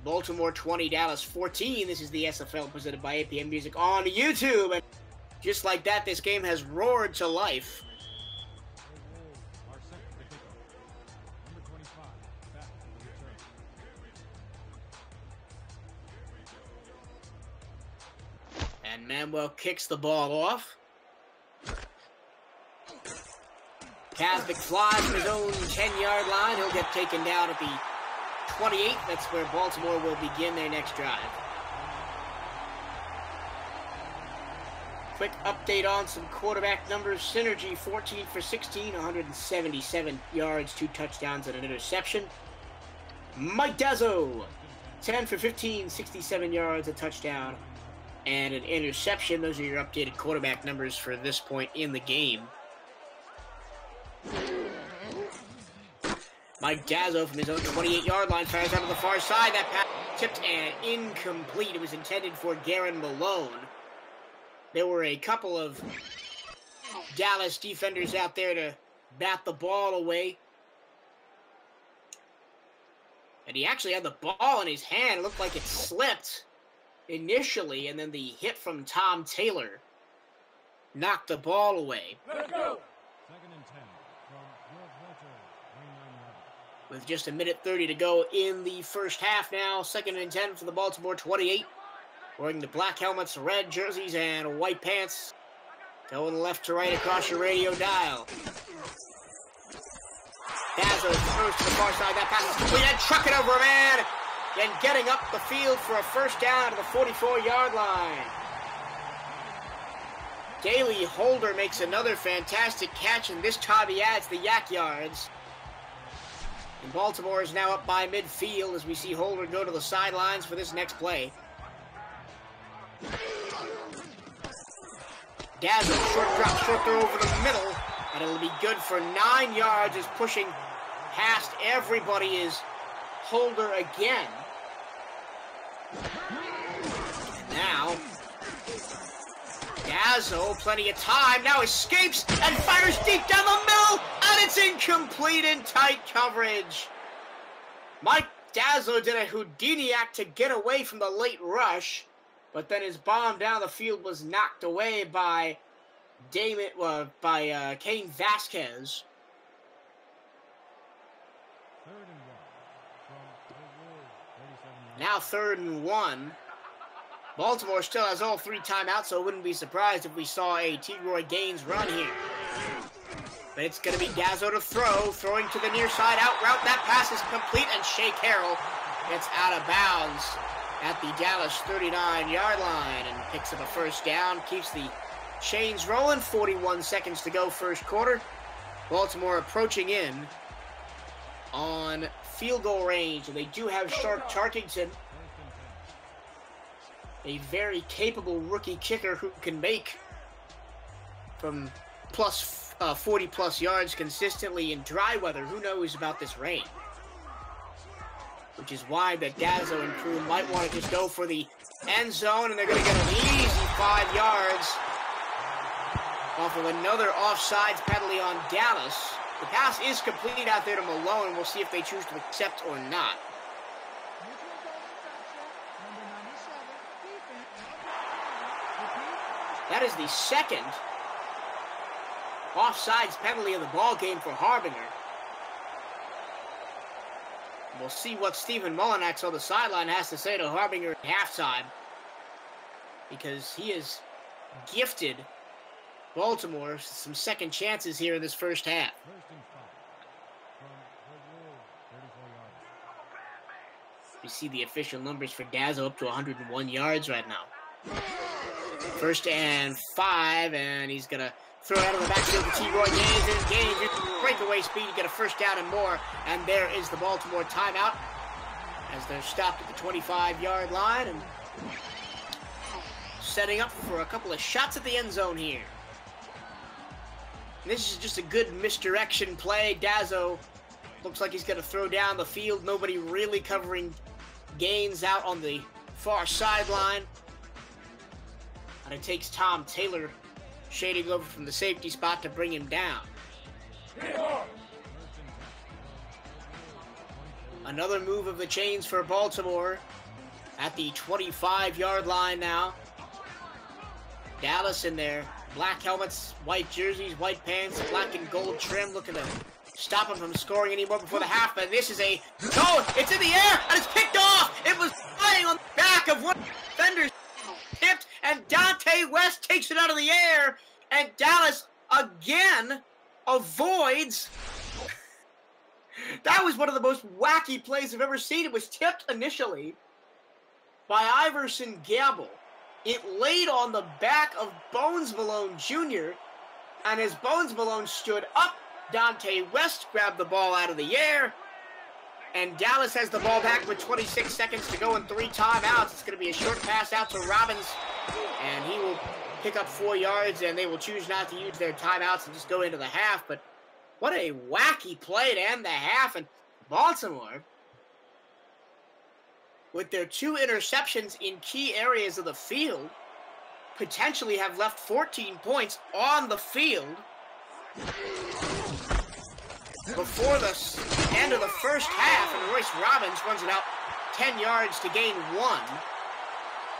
Baltimore 20, Dallas 14. This is the SFL presented by APM Music on YouTube. And just like that, this game has roared to life.
Our second to kick off. Number 25, back to the return.
And Manuel kicks the ball off. Kazbek flies from his own 10-yard line. He'll get taken down at the 28. That's where Baltimore will begin their next drive. Quick update on some quarterback numbers. Synergy, 14 for 16, 177 yards, 2 touchdowns, and an interception. Mike Dazzo, 10 for 15, 67 yards, a touchdown, and an interception. Those are your updated quarterback numbers for this point in the game. Mike Dazzo from his own 28-yard line fires out to the far side. That pass tipped and incomplete. It was intended for Garen Malone. There were a couple of Dallas defenders out there to bat the ball away. And he actually had the ball in his hand. It looked like it slipped initially, and then the hit from Tom Taylor knocked the ball away.
Let's go! 2nd and 10 from George Walter, 29 yards.
With just 1:30 to go in the first half now. 2nd and 10 for the Baltimore 28. Wearing the black helmets, red jerseys, and white pants. Going left to right across your radio dial. Dazzo throws to the far side. That pass is complete. And truck it over a man. And getting up the field for a first down to the 44-yard line. Daley Holder makes another fantastic catch, and this time he adds the yak yards. And Baltimore is now up by midfield as we see Holder go to the sidelines for this next play. Dazzo, short drop, short throw over the middle, and it'll be good for 9 yards as pushing past everybody is Holder again. And now, Dazzo, plenty of time, now escapes and fires deep down the middle, and it's incomplete in tight coverage. Mike Dazzo did a Houdini act to get away from the late rush, but then his bomb down the field was knocked away by Kane Vasquez.
3rd and 1 from the Wolves, 37 yards.
Now 3rd and 1. Baltimore still has all 3 timeouts, so I wouldn't be surprised if we saw a T-Roy Gaines run here. But it's going to be Dazzo to throw, throwing to the near side, out route. That pass is complete, and Shea Carroll gets out of bounds at the Dallas 39-yard line and picks up a first down, keeps the chains rolling. 41 seconds to go, first quarter. Baltimore approaching in on field goal range, and they do have Sharp Tarkington, a very capable rookie kicker who can make from 40-plus yards consistently in dry weather. Who knows about this rain? Which is why the Dazzo and crew might want to just go for the end zone, and they're going to get an easy 5 yards off of another offsides penalty on Dallas. The pass is complete out there to Malone, and we'll see if they choose to accept or not. That is the second offsides penalty of the ball game for Harbinger. We'll see what Stephen Mullinax on the sideline has to say to Harbinger at halftime, because he has gifted Baltimore some second chances here in this first half. You see the official numbers for Dazzo up to 101 yards right now. 1st and 5, and he's going to throw it out of the backfield to T-Roy Gaines. Gaines, breakaway speed, you get a first down and more. And there is the Baltimore timeout as they're stopped at the 25-yard line and setting up for a couple of shots at the end zone here. And this is just a good misdirection play. Dazzo looks like he's going to throw down the field. Nobody really covering Gaines out on the far sideline. And it takes Tom Taylor shading over from the safety spot to bring him down. Another move of the chains for Baltimore at the 25-yard line now. Dallas in their black helmets, white jerseys, white pants, black and gold trim, looking to stop him from scoring anymore before the half. But this is a... Oh, it's in the air, and it's picked off! It was flying on the back of one of the defenders. Tipped, and Dante West takes it out of the air, and Dallas again avoids. That was one of the most wacky plays I've ever seen. It was tipped initially by Iverson Gamble. It laid on the back of Bones Malone Jr., and as Bones Malone stood up, Dante West grabbed the ball out of the air, and Dallas has the ball back with 26 seconds to go and 3 timeouts. It's going to be a short pass out to Robbins, and he will pick up 4 yards, and they will choose not to use their timeouts and just go into the half. But what a wacky play to end the half. And Baltimore, with their 2 interceptions in key areas of the field, potentially have left 14 points on the field before the end of the first half, and Royce Robbins runs it out 10 yards to gain 1.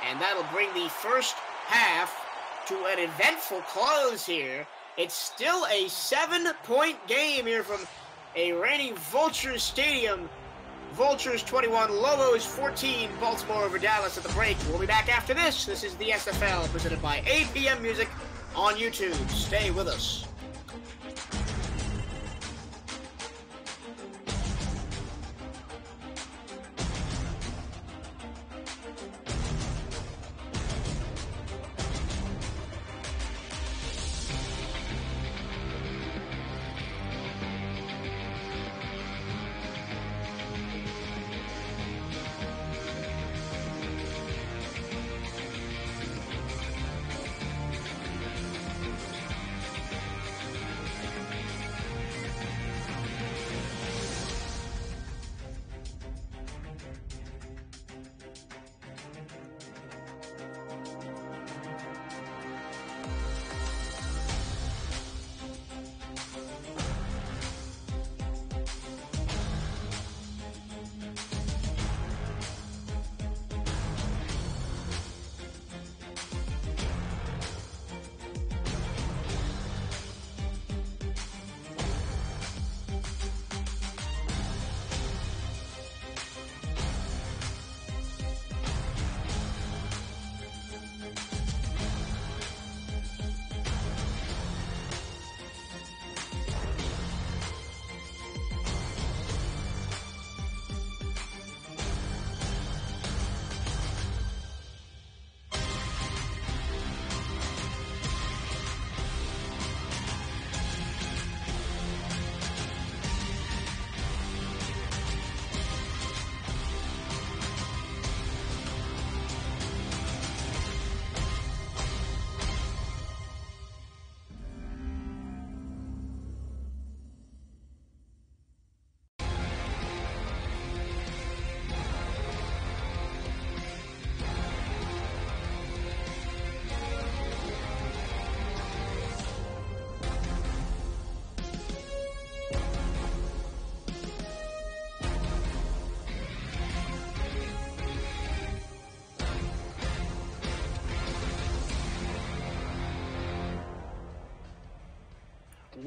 And that'll bring the first half to an eventful close here. It's still a 7-point game here from a reigning Vultures Stadium. Vultures 21, Lobos 14, Baltimore over Dallas at the break. We'll be back after this. This is the SFL, presented by APM Music on YouTube. Stay with us.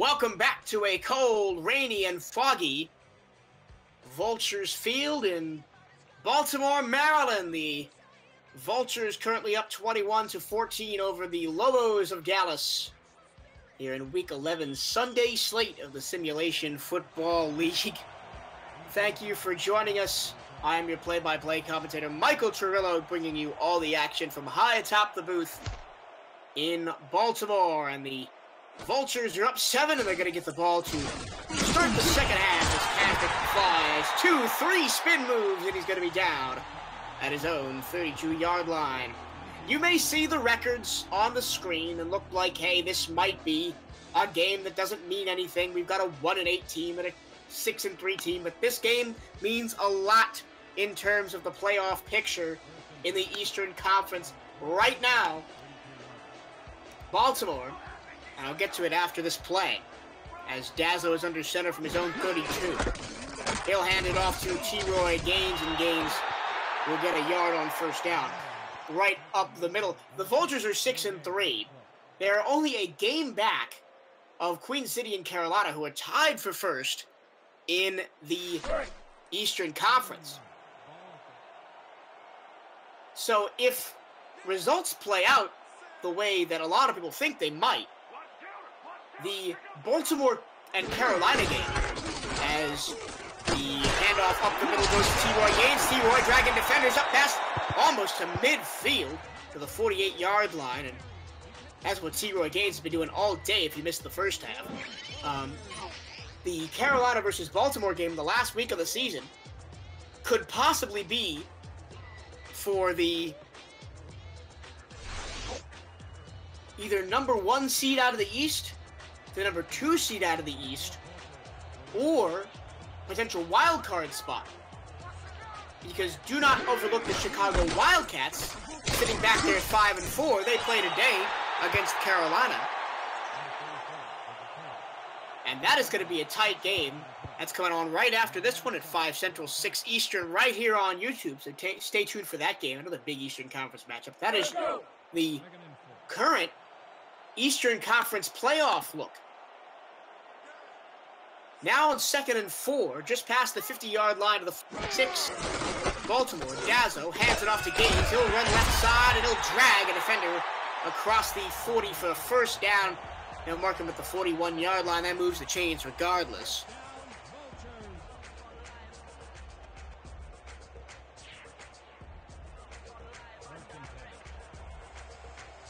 Welcome back to a cold, rainy, and foggy Vultures Field in Baltimore, Maryland. The Vultures currently up 21-14 over the Lobos of Dallas here in Week 11's Sunday slate of the Simulation Football League. Thank you for joining us. I am your play-by-play commentator, Michael Truilo, bringing you all the action from high atop the booth in Baltimore. And the Vultures are up 7, and they're going to get the ball to start the second half as Kazdic flies 2-3 spin moves, and he's going to be down at his own 32-yard line. You may see the records on the screen and look like, hey, this might be a game that doesn't mean anything. We've got a 1-8 team and a 6-3 team, but this game means a lot in terms of the playoff picture in the Eastern Conference right now. Baltimore, and I'll get to it after this play, as Dazzo is under center from his own 32. He'll hand it off to T-Roy Gaines, and Gaines will get a yard on first down. Right up the middle. The Vultures are 6-3. They're only a game back of Queen City and Carolina, who are tied for first in the Eastern Conference. So if results play out the way that a lot of people think they might, the Baltimore and Carolina game, as the handoff up the middle goes to T-Roy Gaines. T-Roy dragging defenders up past almost to midfield to the 48-yard line, and that's what T-Roy Gaines has been doing all day if you missed the first half. The Carolina versus Baltimore game, the last week of the season, could possibly be for the either number 1 seed out of the East, the number 2 seed out of the East, or potential wild card spot. Because do not overlook the Chicago Wildcats, sitting back there at 5-4. They play today against Carolina. And that is going to be a tight game. That's coming on right after this one at 5 Central, 6 Eastern, right here on YouTube. So stay tuned for that game, another big Eastern Conference matchup. That is the current Eastern Conference playoff look. Now on 2nd and 4, just past the 50-yard line of the 6, Baltimore. Dazzo hands it off to Gaines. He'll run left side, and he'll drag a defender across the 40 for a first down. They'll mark him at the 41-yard line. That moves the chains regardless.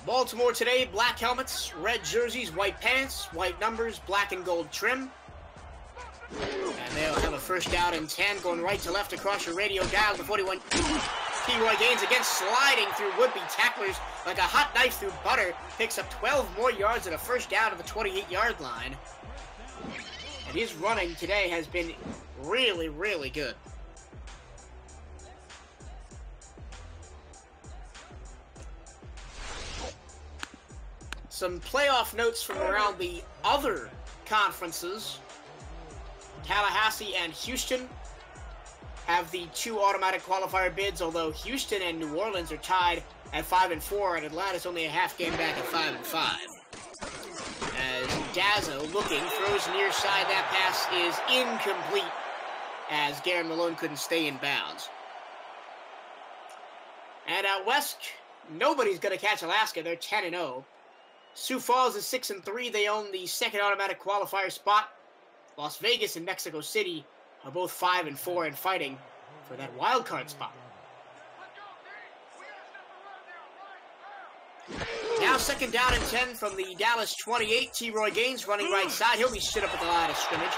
Baltimore today, black helmets, red jerseys, white pants, white numbers, black and gold trim. And they'll have a first down and 10 going right to left across your radio dial to 41. T-Roy Gaines again sliding through would-be tacklers like a hot knife through butter. Picks up 12 more yards and a first down at the 28-yard line. And his running today has been really, really good. Some playoff notes from around the other conferences. Tallahassee and Houston have the 2 automatic qualifier bids, although Houston and New Orleans are tied at 5-4, and Atlanta's only a half game back at 5-5. As Dazzo looking, throws near side, that pass is incomplete, as Garen Malone couldn't stay in bounds. And out west, nobody's going to catch Alaska. They're 10-0. Sioux Falls is 6-3. They own the 2nd automatic qualifier spot. Las Vegas and Mexico City are both 5-4 and fighting for that wild card spot. Now 2nd down and 10 from the Dallas 28. T-Roy Gaines running right side. He'll be stood up at the line of scrimmage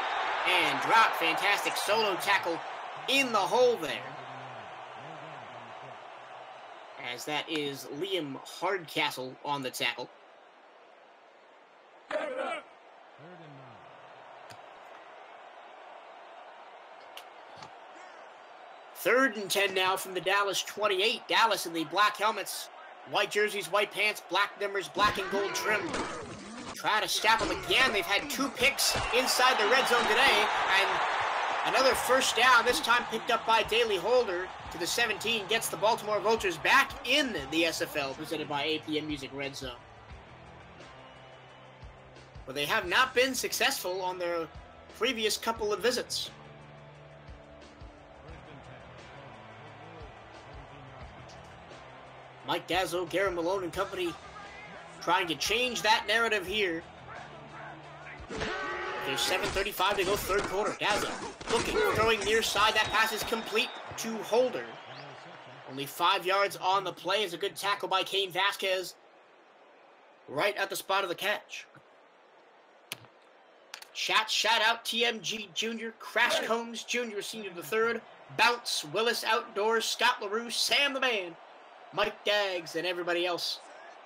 and dropped. Fantastic solo tackle in the hole there. As that is Liam Hardcastle on the tackle. Third and 10 now from the Dallas 28. Dallas in the black helmets, white jerseys, white pants, black numbers, black and gold trim. Try to stop them again. They've had 2 picks inside the red zone today, and another first down, this time picked up by Daley Holder to the 17, gets the Baltimore Vultures back in the SFL, presented by APM Music Red Zone. where they have not been successful on their previous couple of visits. Mike Dazzo, Garrett Malone and company trying to change that narrative here. There's 7:35 to go third quarter. Dazzo looking, throwing near side. That pass is complete to Holder. Only 5 yards on the play. Is a good tackle by Kane Vasquez. Right at the spot of the catch. Shout out TMG Jr., Crash Combs Jr., senior to the third. Bounce, Willis Outdoors, Scott LaRue, Sam the Man, Mike Daggs, and everybody else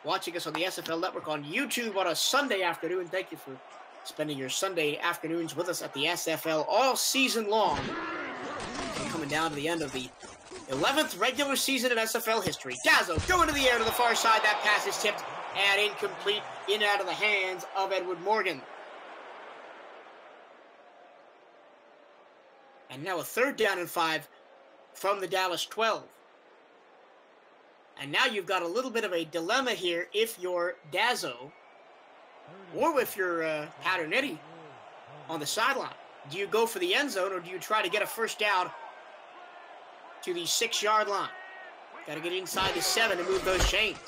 watching us on the SFL Network on YouTube on a Sunday afternoon. Thank you for spending your Sunday afternoons with us at the SFL all season long. We're coming down to the end of the 11th regular season in SFL history. Dazzo going to the air to the far side. That pass is tipped and incomplete, in and out of the hands of Edward Morgan. And now a 3rd down and 5 from the Dallas 12. And now you've got a little bit of a dilemma here if you're Dazzo or if you're Paternetti on the sideline. Do you go for the end zone or do you try to get a first down to the 6-yard line? Got to get inside the 7 to move those chains.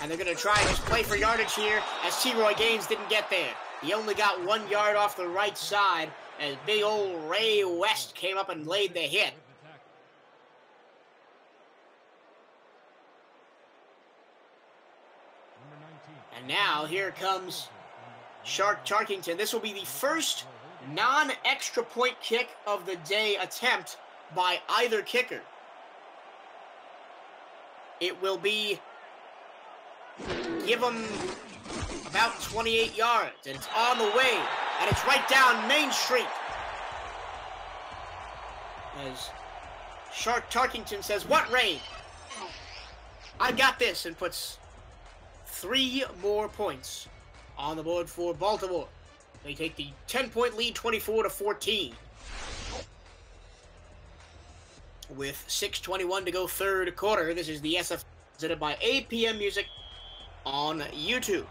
And they're going to try and just play for yardage here as T-Roy Gaines didn't get there. He only got 1 yard off the right side as big old Ray West came up and laid the hit. And now here comes Shark Tarkington. This will be the first non-extra point kick of the day attempt by either kicker. It will be, give them about 28 yards, and it's on the way, and it's right down Main Street. As Shark Tarkington says, "What rain? I got this," and puts 3 more points on the board for Baltimore. They take the 10-point lead, 24-14. With 6:21 to go third quarter, this is the SF presented by APM Music on YouTube.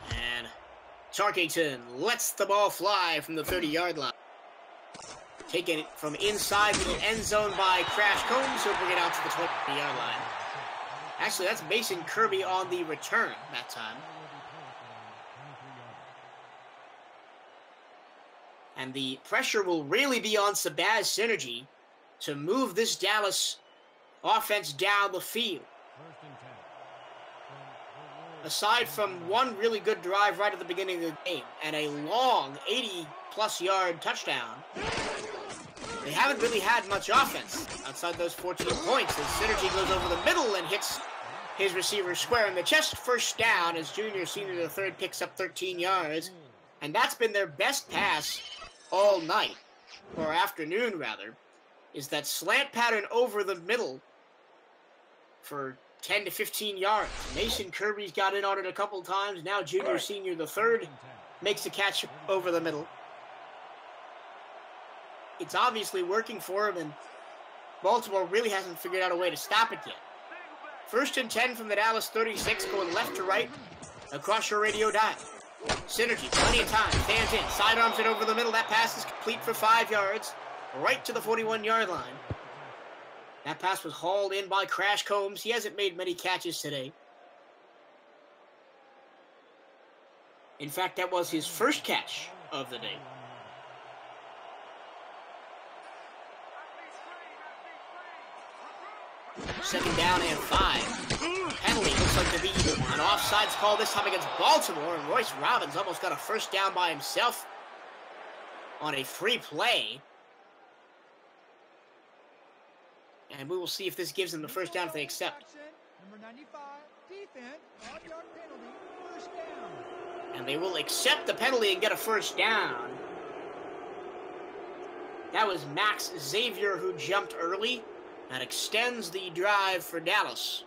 And Tarkington lets the ball fly from the 30-yard line. Taken it from inside to the end zone by Crash Combs, who'll bring it out to the 20-yard line. Actually, that's Mason Kirby on the return that time. And the pressure will really be on Sabaz Synergy to move this Dallas offense down the field. Aside from one really good drive right at the beginning of the game and a long 80-plus yard touchdown, they haven't really had much offense outside those 14 points as Synergy goes over the middle and hits his receiver square in the chest. First down as Junior Senior the third picks up 13 yards. And that's been their best pass all night, or afternoon rather, is that slant pattern over the middle for 10 to 15 yards. Mason Kirby's got in on it a couple times. Now Junior Senior the third makes the catch over the middle. It's obviously working for him, and Baltimore really hasn't figured out a way to stop it yet. 1st and 10 from the Dallas 36, going left to right across your radio dial. Synergy, plenty of time, stands in, sidearms it over the middle. That pass is complete for 5 yards, right to the 41-yard line. That pass was hauled in by Crash Combs. He hasn't made many catches today. In fact, that was his first catch of the day. Second down and 5. Penalty looks like to be an offsides call this time against Baltimore, and Royce Robbins almost got a first down by himself on a free play. And we will see if this gives them the first down if they accept.
Number 95, defense, odd-yard penalty, first down.
And they will accept the penalty and get a first down. That was Max Xavier who jumped early. That extends the drive for Dallas.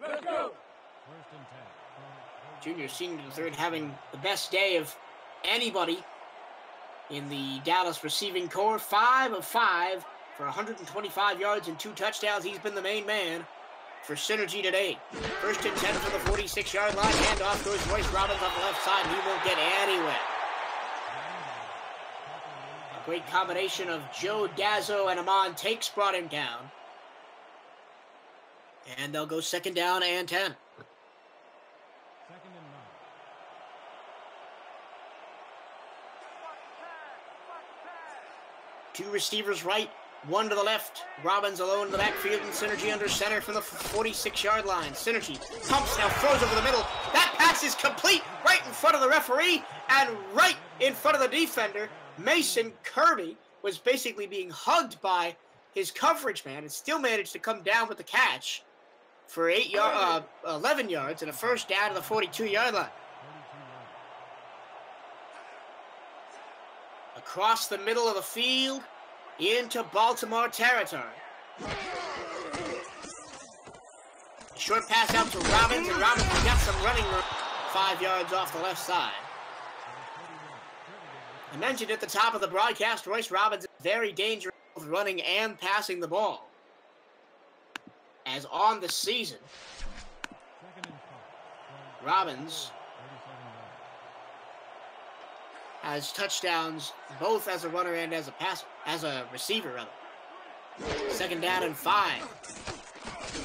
Let's go.
Junior Senior the third having the best day of anybody in the Dallas receiving corps. 5 of 5 for 125 yards and 2 touchdowns. He's been the main man for Synergy today. First and 10 from the 46-yard line. Handoff goes Royce Robbins off the left side. He won't get anywhere. A great combination of Joe Dazzo and Amon Takes brought him down. And they'll go second down and 10.
Second and 9.
Two receivers right, one to the left. Robbins alone in the backfield and Synergy under center from the 46-yard line. Synergy pumps, now throws over the middle. That pass is complete right in front of the referee and right in front of the defender. Mason Kirby was basically being hugged by his coverage man and still managed to come down with the catch for 11 yards and a first down to the 42-yard line. Across the middle of the field into Baltimore territory. Short pass out to Robbins, and Robbins has got some running room 5 yards off the left side. I mentioned at the top of the broadcast, Royce Robbins is very dangerous both running and passing the ball. As on the season, Robbins has touchdowns both as a runner and as a receiver, rather. Second down and 5.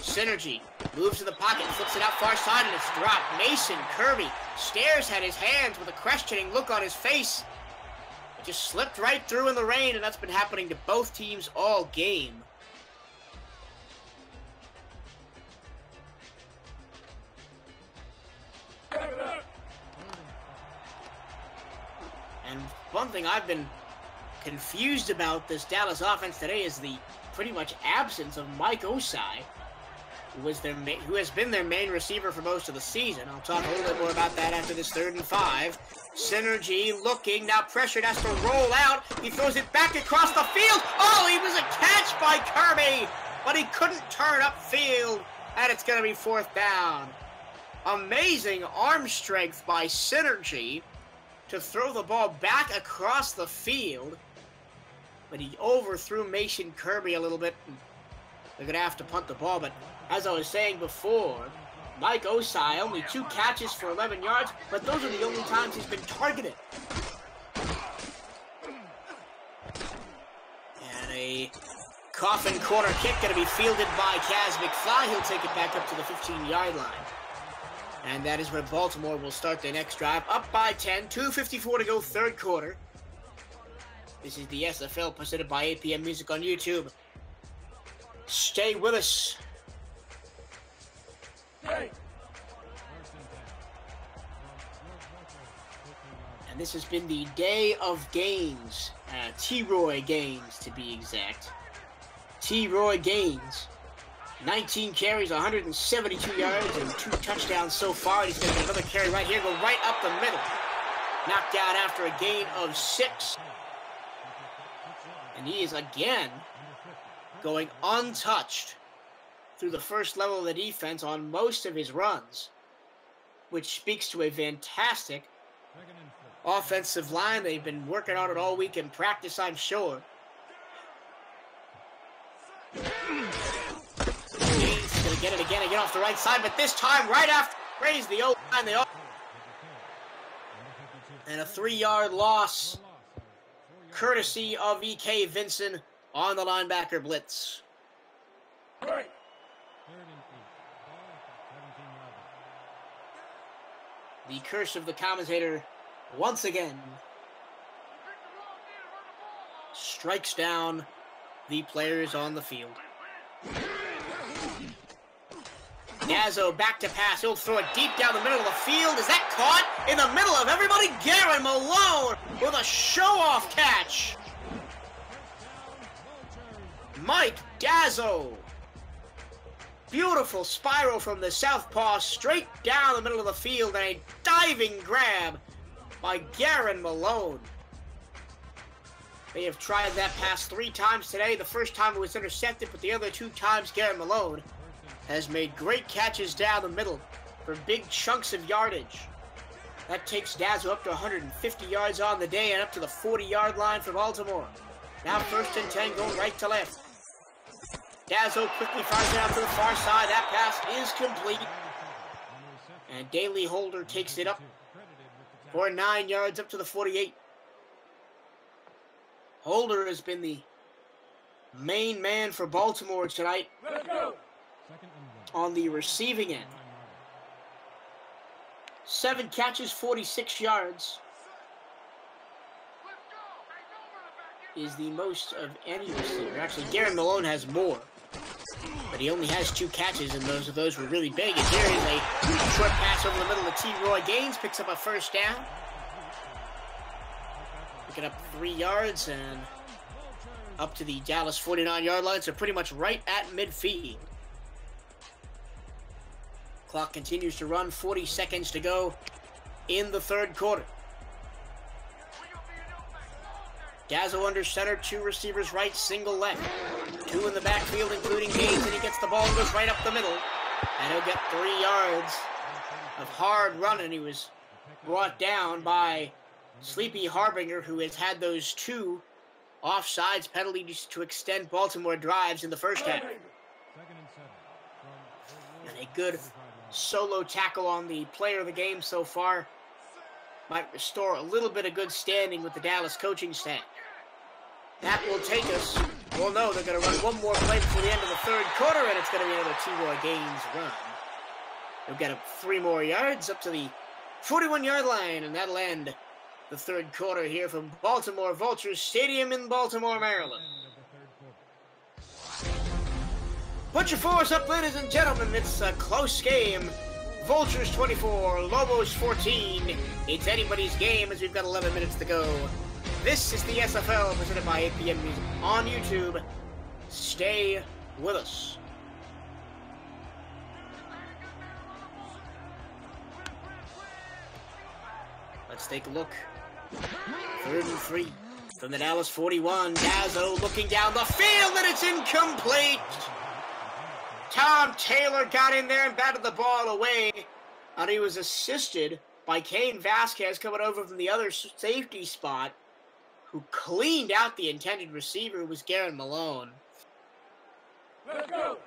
Synergy moves to the pocket, flips it out far side, and it's dropped. Mason Kirby stares at his hands with a questioning look on his face. It just slipped right through in the rain, and that's been happening to both teams all game. And one thing I've been confused about this Dallas offense today is the pretty much absence of Mike Osai, who has been their main receiver for most of the season. I'll talk a little bit more about that after this 3rd and 5. Synergy looking, now pressured, has to roll out. He throws it back across the field. Oh, he was a catch by Kirby, but he couldn't turn upfield, and it's going to be 4th down. Amazing arm strength by Synergy to throw the ball back across the field, but he overthrew Mason Kirby a little bit. They're going to have to punt the ball, but as I was saying before, Mike Osai, only 2 catches for 11 yards, but those are the only times he's been targeted. And a coffin corner kick going to be fielded by Kaz McFly. He'll take it back up to the 15-yard line. And that is where Baltimore will start their next drive. Up by 10, 2:54 to go, 3rd quarter. This is the SFL presented by APM Music on YouTube. Stay with us. And this has been the day of Gaines. T-Roy Gaines, to be exact. T-Roy Gaines. 19 carries, 172 yards, and 2 touchdowns so far. He's going to get another carry right here, go right up the middle. Knocked out after a gain of 6. And he is again going untouched through the first level of the defense on most of his runs, which speaks to a fantastic offensive line. They've been working on it all week in practice, I'm sure. He's going to get it again off the right side, but this time right after raise the O-line, and a 3-yard loss, courtesy of E.K. Vinson on the linebacker blitz. The curse of the commentator once again strikes down the players on the field. Dazzo back to pass. He'll throw it deep down the middle of the field. Is that caught in the middle of everybody? Garen Malone with a show-off catch. Mike Dazzo. Beautiful spiral from the southpaw straight down the middle of the field, and a diving grab by Garen Malone. They have tried that pass 3 times today. The first time it was intercepted, but the other 2 times Garen Malone has made great catches down the middle for big chunks of yardage. That takes Dazzo up to 150 yards on the day and up to the 40-yard line for Baltimore. Now 1st and 10 going right to left. Dazo quickly fires it out to the far side. That pass is complete. And Daly Holder takes it up for 9 yards up to the 48. Holder has been the main man for Baltimore tonight on the receiving end. 7 catches, 46 yards. Is the most of any receiver. Actually, Garen Malone has more. But he only has 2 catches, and most of those were really big. And here is a short pass over the middle of T. Roy Gaines. Picks up a first down. Picking up 3 yards and up to the Dallas 49-yard line. So pretty much right at midfield. Clock continues to run. 40 seconds to go in the third quarter. Dazo under center, 2 receivers right, single left. 2 in the backfield, including Gaines, and he gets the ball and goes right up the middle. And he'll get 3 yards of hard running. He was brought down by Sleepy Harbinger, who has had those 2 offsides penalties to extend Baltimore drives in the first half. And a good solo tackle on the player of the game so far might restore a little bit of good standing with the Dallas coaching staff. That will take us, well, no, they're going to run one more play before the end of the third quarter, and it's going to be another T. Roy Gaines run. They'll get up 3 more yards up to the 41-yard line, and that'll end the third quarter here from Baltimore Vultures Stadium in Baltimore, Maryland. Put your force up, ladies and gentlemen. It's a close game. Vultures 24, Lobos 14. It's anybody's game as we've got 11 minutes to go. This is the SFL presented by 8 PM Music on YouTube. Stay with us. Let's take a look. 3rd and 3 from the Dallas 41. Dazo looking down the field, and it's incomplete. Tom Taylor got in there and batted the ball away, and he was assisted by Kane Vasquez coming over from the other safety spot, who cleaned out the intended receiver, who was Garen Malone.
Let's go.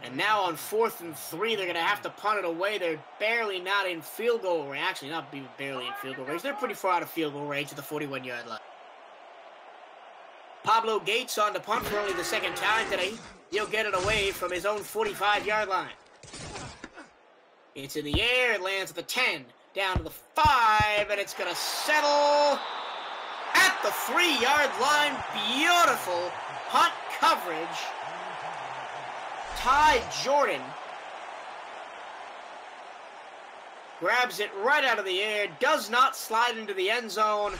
And now on 4th and 3, they're going to have to punt it away. They're barely not in field goal range. Actually, not even barely in field goal range. They're pretty far out of field goal range at the 41-yard line. Pablo Gates on the punt for only the 2nd time today. He'll get it away from his own 45-yard line. It's in the air. It lands at the 10. Down to the 5, and it's going to settle at the 3-yard line. Beautiful punt coverage. Ty Jordan grabs it right out of the air, does not slide into the end zone,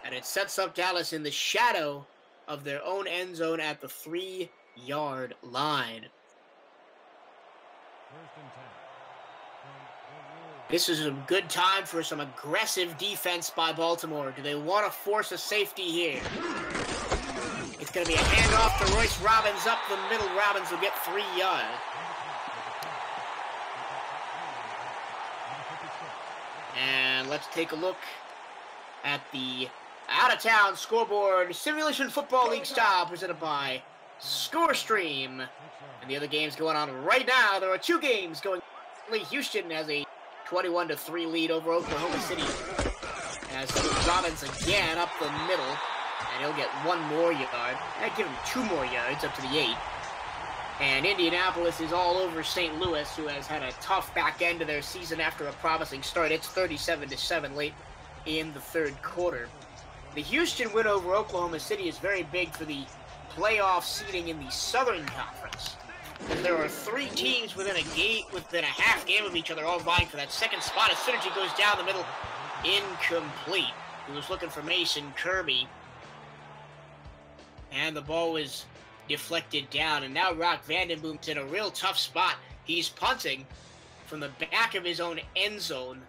and it sets up Dallas in the shadow of their own end zone at the 3-yard line. This is a good time for some aggressive defense by Baltimore. Do they want to force a safety here? It's going to be a handoff to Royce Robbins up the middle. Robbins will get 3 yards. And let's take a look at the out-of-town scoreboard. Simulation Football League style presented by ScoreStream. And the other games going on right now. There are 2 games going on. Houston has a 21-3 lead over Oklahoma City. As Robbins again up the middle. And he'll get 1 more yard. I'd give him 2 more yards up to the 8. And Indianapolis is all over St. Louis, who has had a tough back end of their season after a promising start. It's 37-7 late in the third quarter. The Houston win over Oklahoma City is very big for the playoff seeding in the Southern Conference. Because there are 3 teams within a half game of each other, all vying for that second spot. As Synergy goes down the middle, incomplete. He was looking for Mason Kirby. And the ball was deflected down. And now Rock Vandenboom's in a real tough spot. He's punting from the back of his own end zone.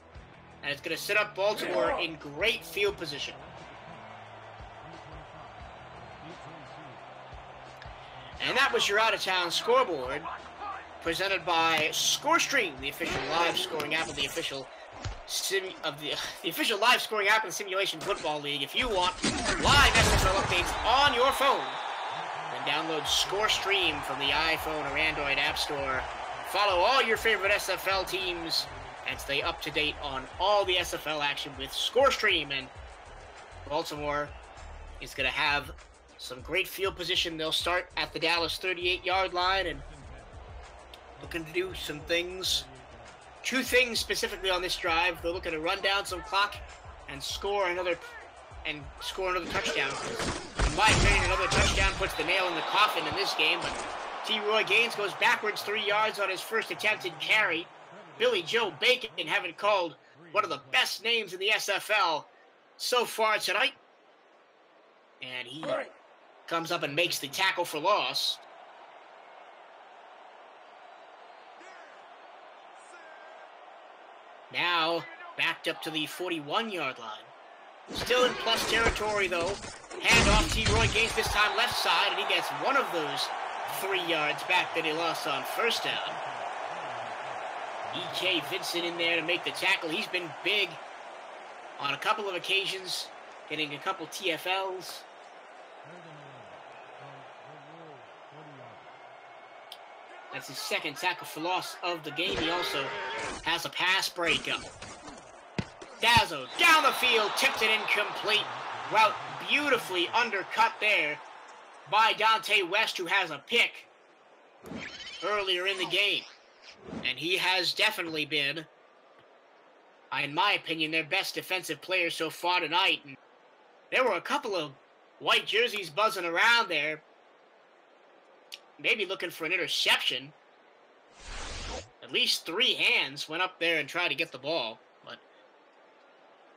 And it's going to set up Baltimore in great field position. And that was your out-of-town scoreboard, presented by ScoreStream, the official live scoring app of the official the official live scoring app in the Simulation Football League. If you want live SFL updates on your phone, then download Score Stream from the iPhone or Android App Store. Follow all your favorite SFL teams and stay up to date on all the SFL action with Score Stream. And Baltimore is going to have some great field position. They'll start at the Dallas 38-yard line and looking to do some things. Two things specifically on this drive. They're looking to run down some clock and score another touchdown. In my opinion, another touchdown puts the nail in the coffin in this game, but T. Roy Gaines goes backwards 3 yards on his first attempted carry. Billy Joe Bacon having called one of the best names in the SFL so far tonight. And he comes up and makes the tackle for loss. Now, backed up to the 41-yard line. Still in plus territory, though. Handoff T. Roy Gaines, this time left side, and he gets one of those 3 yards back that he lost on first down. E.K. Vincent in there to make the tackle. He's been big on a couple of occasions, getting a couple TFLs. That's his second tackle for loss of the game. He also has a pass breakup. Dazzo down the field, tipped it incomplete. Route beautifully undercut there by Dante West, who has a pick earlier in the game. And he has definitely been, in my opinion, their best defensive player so far tonight. And there were a couple of white jerseys buzzing around there, maybe looking for an interception. At least 3 hands went up there and tried to get the ball, but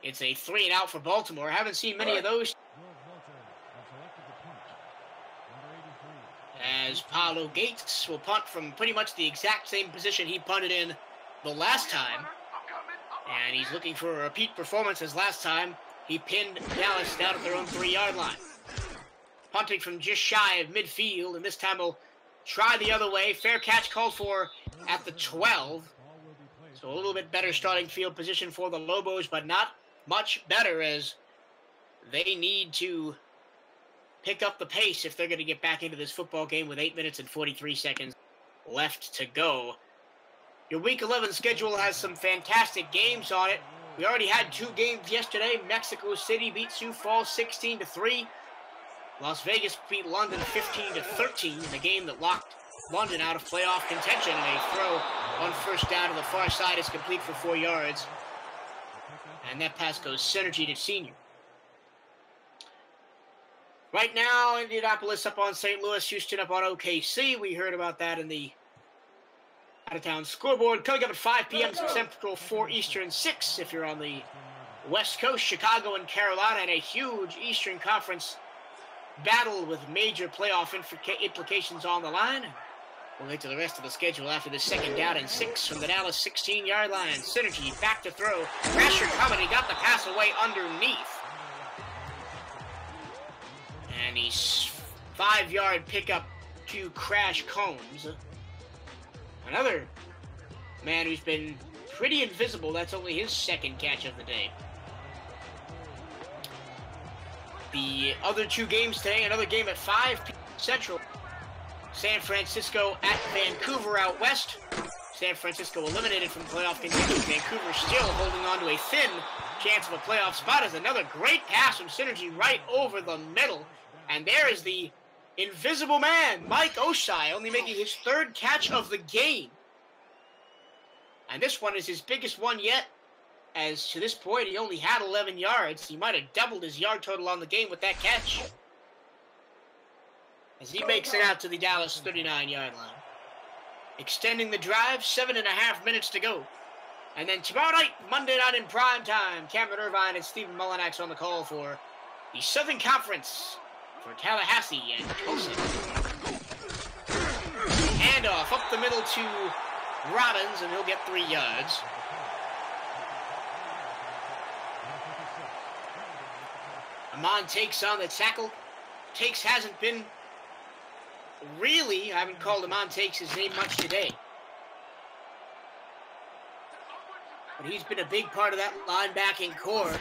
it's a 3 and out for Baltimore. I haven't seen many of those. As Paulo Gates will punt from pretty much the exact same position he punted in the last time. And he's looking for a repeat performance as last time. He pinned Dallas down at their own 3-yard line. Punting from just shy of midfield, and this time he'll try the other way. Fair catch called for at the 12. So a little bit better starting field position for the Lobos, but not much better, as they need to pick up the pace if they're going to get back into this football game with 8 minutes and 43 seconds left to go. Your Week 11 schedule has some fantastic games on it. We already had 2 games yesterday. Mexico City beat Sioux Falls 16-3. Las Vegas beat London 15-13 in a game that locked London out of playoff contention. And a throw on first down to the far side is complete for 4 yards. And that pass goes synergy to Senior. Right now, Indianapolis up on St. Louis, Houston up on OKC. We heard about that in the out-of-town scoreboard. Coming up at 5 p.m. Central, 4 Eastern, 6 if you're on the West Coast. Chicago and Carolina, and a huge Eastern Conference battle with major playoff implications on the line. We'll get to the rest of the schedule after the second down and 6 from the Dallas 16-yard line. Synergy back to throw. Pressure coming. He got the pass away underneath. And he's 5-yard pickup to Crash Combs. Another man who's been pretty invisible. That's only his second catch of the day. The other 2 games today, another game at 5 p.m. Central. San Francisco at Vancouver out west. San Francisco eliminated from playoff contention. Vancouver still holding on to a thin chance of a playoff spot, as another great pass from Synergy right over the middle. And there is the invisible man, Mike Oshai, only making his 3rd catch of the game. And this one is his biggest one yet, as to this point he only had 11 yards. He might have doubled his yard total on the game with that catch, as he makes it out to the Dallas 39-yard line. Extending the drive, 7.5 minutes to go. And then tomorrow night, Monday night in prime time, Cameron Irvine and Stephen Mullinax on the call for the Southern Conference for Tallahassee and Tulsa. Handoff up the middle to Robbins, and he'll get 3 yards. Amon takes on the tackle. Takes hasn't been really, I haven't called Amon Takes his name much today. but he's been a big part of that linebacking core.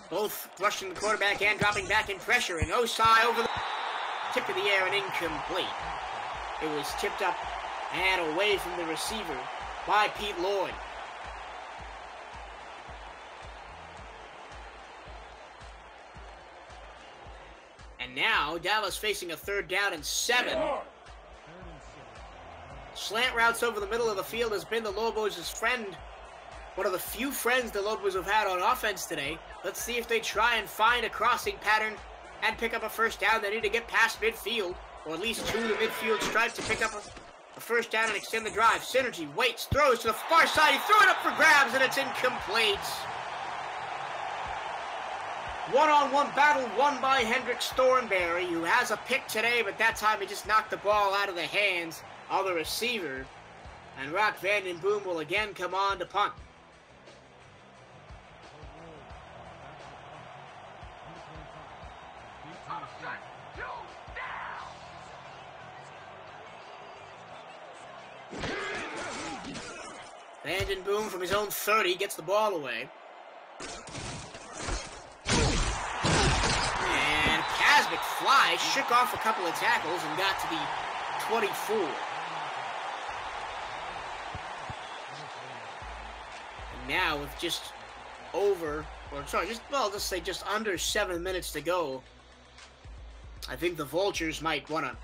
Both rushing the quarterback and dropping back in pressure. And Osai over the tip of the air and incomplete. It was tipped up and away from the receiver by Pete Lloyd. And now Dallas facing a 3rd down and 7. Slant routes over the middle of the field has been the Lobos' friend. One of the few friends the Lobos have had on offense today. Let's see if they try and find a crossing pattern and pick up a 1st down. They need to get past midfield, or at least 2 of the midfield stripe to pick up a 1st down and extend the drive. Synergy waits, throws to the far side. He threw it up for grabs, and it's incomplete. One-on-one battle won by Hendrix Thornberry, who has a pick today, but that time he just knocked the ball out of the hands of the receiver. And Rock Van Den Boom will again come on to punt. Van Den Boom from his own 30 gets the ball away. And Kaz McFly shook off a couple of tackles and got to the 24. And now with just just under 7 minutes to go, I think the Vultures might want to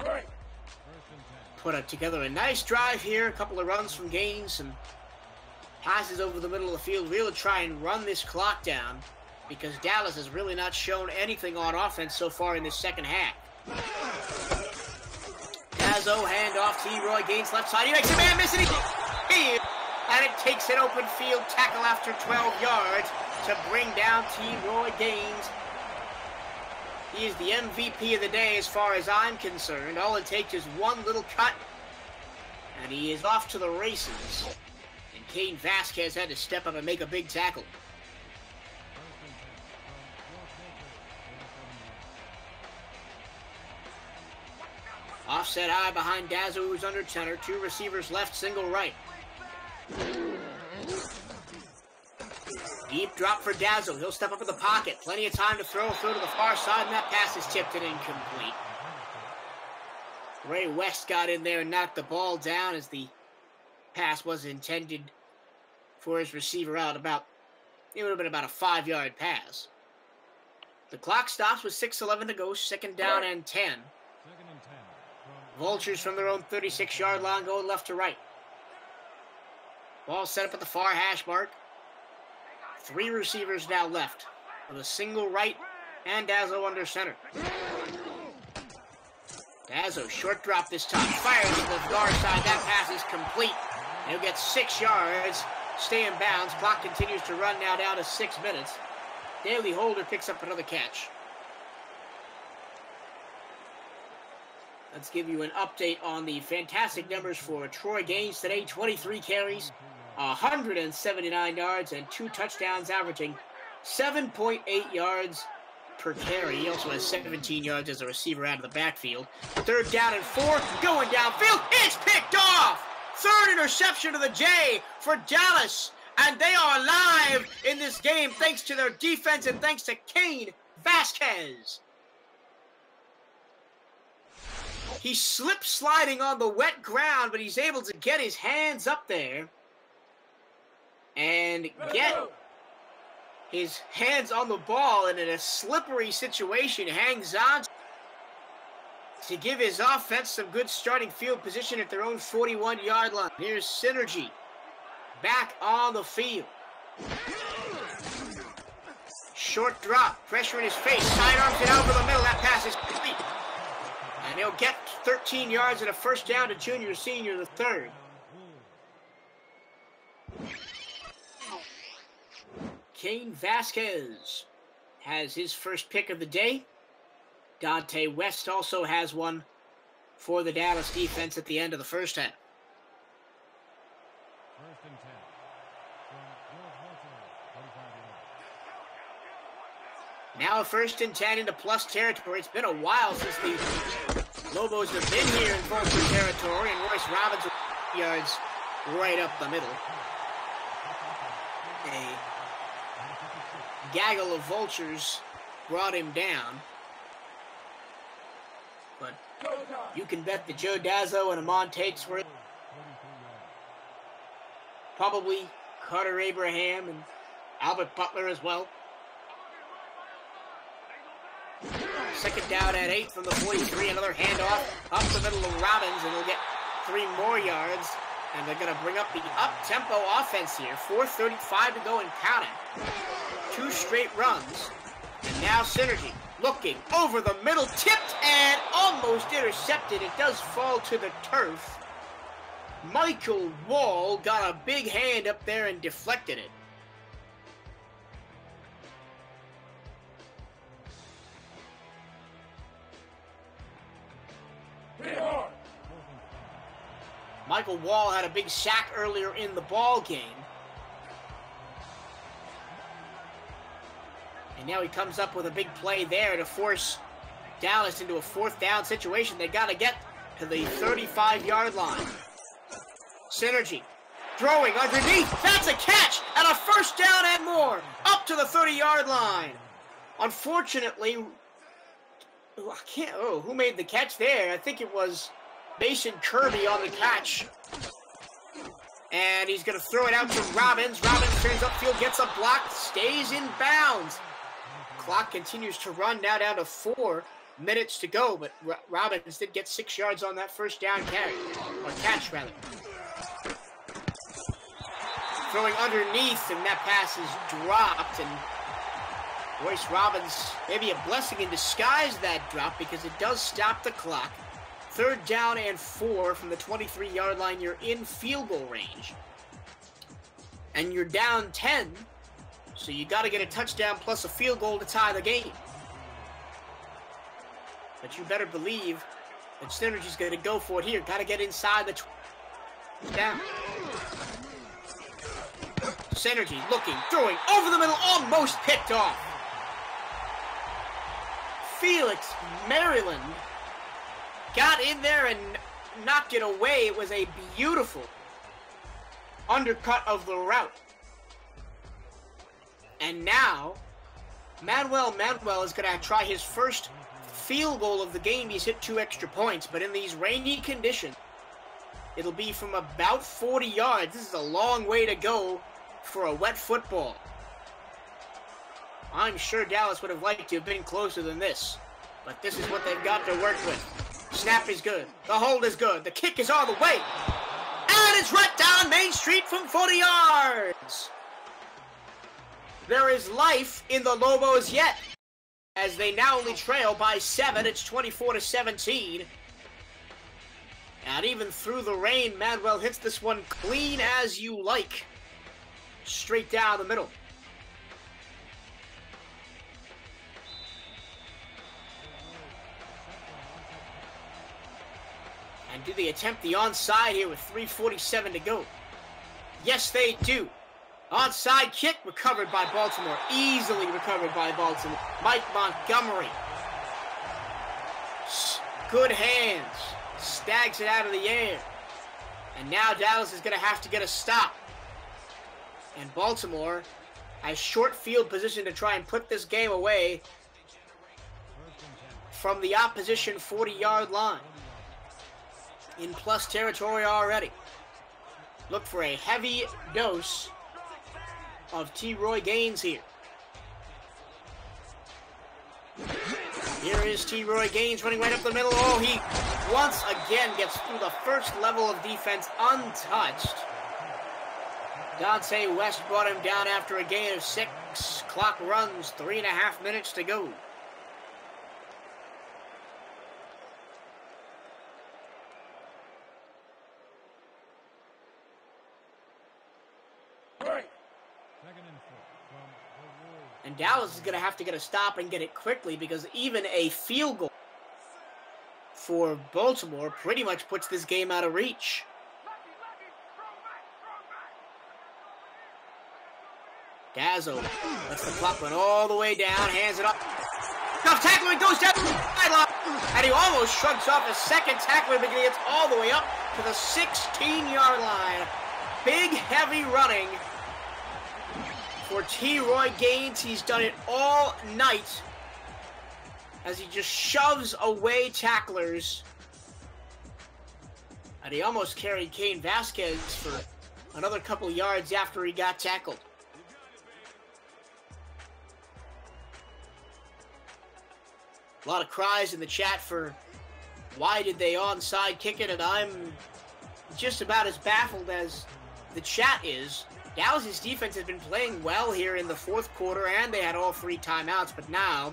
put together a nice drive here. A couple of runs from Gaines, some passes over the middle of the field. Really try and run this clock down, because Dallas has really not shown anything on offense so far in this 2nd half. Dazzo handoff to Roy Gaines left side. He makes a man miss and and it takes an open field tackle after 12 yards to bring down T-Roy Gaines. He is the MVP of the day as far as I'm concerned. All it takes is one little cut, and he is off to the races. And Cain Vasquez had to step up and make a big tackle. Offset eye behind Dazzo, who's under center. 2 receivers left, single right. Deep drop for Dazzo. He'll step up in the pocket. Plenty of time to throw to the far side, and that pass is tipped and incomplete. Ray West got in there and knocked the ball down as the pass was intended for his receiver out. It would have been about a 5-yard pass. The clock stops with 6:11 to go. 2nd down and 10. Vultures from their own 36-yard line going left to right. Ball set up at the far hash mark. 3 receivers now left with a single right and Dazzo under center. Dazzo, short drop this time. Fires to the far side. That pass is complete. He'll get 6 yards. Stay in bounds. Clock continues to run now down to 6 minutes. Daley Holder picks up another catch. Let's give you an update on the fantastic numbers for Troy Gaines today. 23 carries, 179 yards, and 2 touchdowns, averaging 7.8 yards per carry. He also has 17 yards as a receiver out of the backfield. 3rd down and 4, going downfield. It's picked off! 3rd interception of the J for Dallas. And they are alive in this game thanks to their defense and thanks to Cain Vasquez. He's slip-sliding on the wet ground, but he's able to get his hands up there and get his hands on the ball, and in a slippery situation hangs on to give his offense some good starting field position at their own 41-yard line. Here's Synergy back on the field. Short drop, pressure in his face, sidearms it over the middle. That pass is complete. And he'll get 13 yards and a 1st down to junior senior, the 3rd. Cain Vasquez has his first pick of the day. Dante West also has one for the Dallas defense at the end of the 1st half.
1st and 10.
Now a 1st and 10 into plus territory. It's been a while since the Lobos have been here in Vulture territory, and Royce Robbins yards right up the middle. a gaggle of vultures brought him down. But you can bet that Joe Dazzo and Amon Takes were probably Carter Abraham and Albert Butler as well. Second down at 8 from the 43. Another handoff up the middle of Robbins, and they'll get 3 more yards. And they're going to bring up the up-tempo offense here. 4:35 to go and counting. 2 straight runs. And now Synergy looking over the middle, tipped and almost intercepted. It does fall to the turf. Michael Wall got a big hand up there and deflected it. Michael Wall had a big sack earlier in the ball game. And now he comes up with a big play there to force Dallas into a 4th down situation. They got to get to the 35-yard line. Synergy throwing underneath. That's a catch and a 1st down and more up to the 30-yard line. Unfortunately, who made the catch there? I think it was Mason Kirby on the catch. And he's going to throw it out to Robbins. Robbins turns upfield, gets a block, stays in bounds. Clock continues to run, now down to 4 minutes to go, but Robbins did get 6 yards on that 1st down carry, or catch rather. Throwing underneath, and that pass is dropped, and Royce Robbins, maybe a blessing in disguise, that drop, because it does stop the clock. 3rd down and 4 from the 23-yard line. You're in field goal range. And you're down 10, so you got to get a touchdown plus a field goal to tie the game. But you better believe that Synergy's going to go for it here. Got to get inside the down. Synergy looking, throwing over the middle, almost picked off. Felix Maryland got in there and knocked it away. It was a beautiful undercut of the route. And now, Manuel is going to try his first field goal of the game. He's hit 2 extra points, but in these rainy conditions, it'll be from about 40 yards. This is a long way to go for a wet football. I'm sure Dallas would have liked to have been closer than this, but this is what they've got to work with. Snap is good. The hold is good. The kick is all the way. And it's right down Main Street from 40 yards. There is life in the Lobos yet, as they now only trail by 7. It's 24-17. And even through the rain, Manuel hits this one clean as you like. Straight down the middle. And do they attempt the onside here with 3:47 to go? Yes, they do. Onside kick recovered by Baltimore. Easily recovered by Baltimore. Mike Montgomery. Good hands. Stags it out of the air. And now Dallas is going to have to get a stop. And Baltimore has short field position to try and put this game away from the opposition 40-yard line. In plus territory already. Look for a heavy dose of T. Roy Gaines here. Here is T. Roy Gaines running right up the middle. Oh, he once again gets through the first level of defense untouched. Dante West brought him down after a gain of 6. Clock runs, 3.5 minutes to go. And Dallas is going to have to get a stop and get it quickly, because even a field goal for Baltimore pretty much puts this game out of reach. Dazzo lets the clock run all the way down, hands it up. Tough tackler, and goes down the sideline. And he almost shrugs off a second tackler, but he gets all the way up to the 16-yard line. Big, heavy running for T. Roy Gaines. He's done it all night as he just shoves away tacklers. And he almost carried Cain Vasquez for another couple yards after he got tackled. A lot of cries in the chat for why did they onside kick it, and I'm just about as baffled as the chat is. Dallas's defense has been playing well here in the fourth quarter, and they had all 3 timeouts, but now,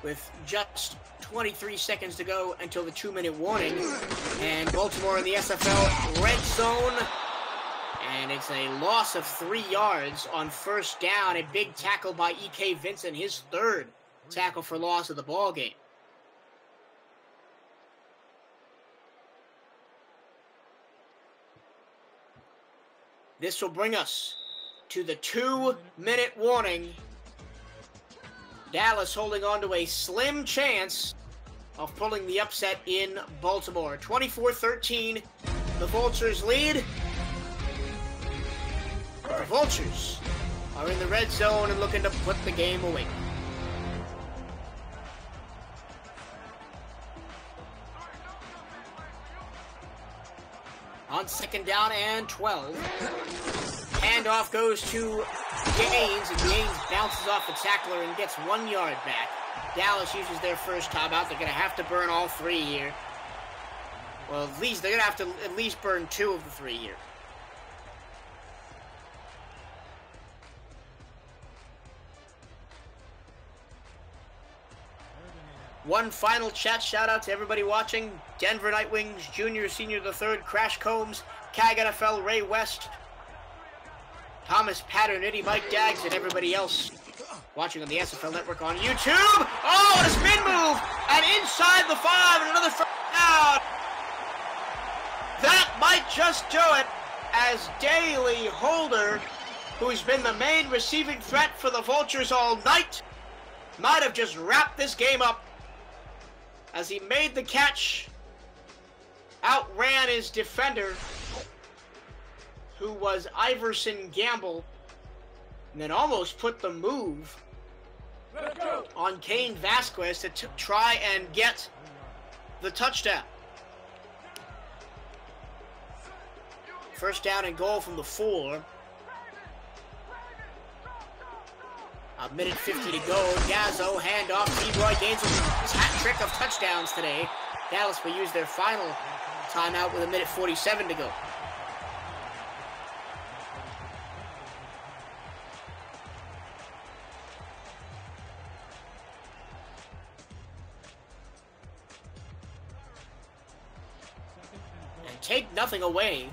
with just 23 seconds to go until the 2-minute warning, and Baltimore in the SFL red zone, and it's a loss of 3 yards on first down. A big tackle by E.K. Vincent, his 3rd tackle for loss of the ball game. This will bring us to the 2-minute warning. Dallas holding on to a slim chance of pulling the upset in Baltimore. 24-13, the Vultures lead. The Vultures are in the red zone and looking to put the game away. On 2nd down and 12. Handoff goes to Gaines, and Gaines bounces off the tackler and gets 1 yard back. Dallas uses their first timeout. They're going to have to burn all 3 here. Well, at least they're going to have to at least burn 2 of the 3 here. One final chat shout-out to everybody watching. Denver Nightwings, Junior, Senior the Third, Crash Combs, CAG NFL, Ray West, Thomas Patternitty, Mike Daggs, and everybody else watching on the SFL Network on YouTube. Oh, and a spin move! And inside the 5, and another first down. That might just do it, as Daly Holder, who's been the main receiving threat for the Vultures all night, might have just wrapped this game up. As he made the catch, outran his defender, who was Iverson Gamble, and then almost put the move on Cain Vasquez to try and get the touchdown. First down and goal from the 4. A minute 50 to go. Gazzo, handoff. T-Roy Gaines with his hat trick of touchdowns today. Dallas will use their final timeout with a minute 47 to go. And take nothing away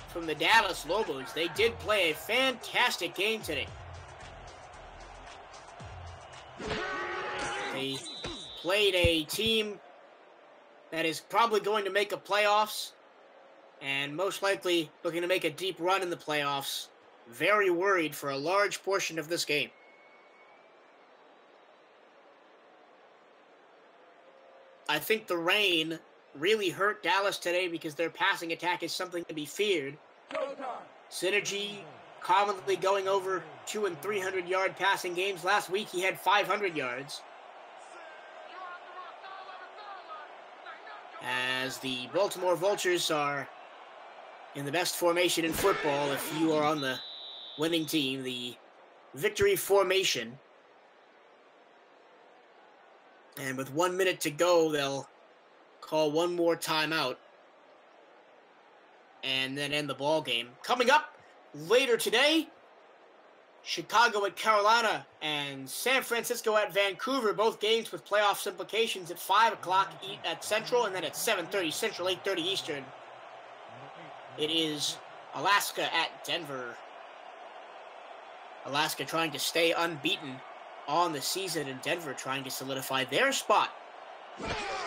from the Dallas Lobos. They did play a fantastic game today. They played a team that is probably going to make a playoffs and most likely looking to make a deep run in the playoffs. Very worried for a large portion of this game. I think the rain really hurt Dallas today because their passing attack is something to be feared. Synergy commonly going over 200 and 300 yard passing games. Last week he had 500 yards. As the Baltimore Vultures are in the best formation in football, if you are on the winning team, the victory formation. And with 1 minute to go, they'll call one more timeout and then end the ball game. Coming up later today, Chicago at Carolina and San Francisco at Vancouver, both games with playoffs implications at 5 o'clock at Central, and then at 7:30 Central, 8:30 Eastern. It is Alaska at Denver. Alaska trying to stay unbeaten on the season, and Denver trying to solidify their spot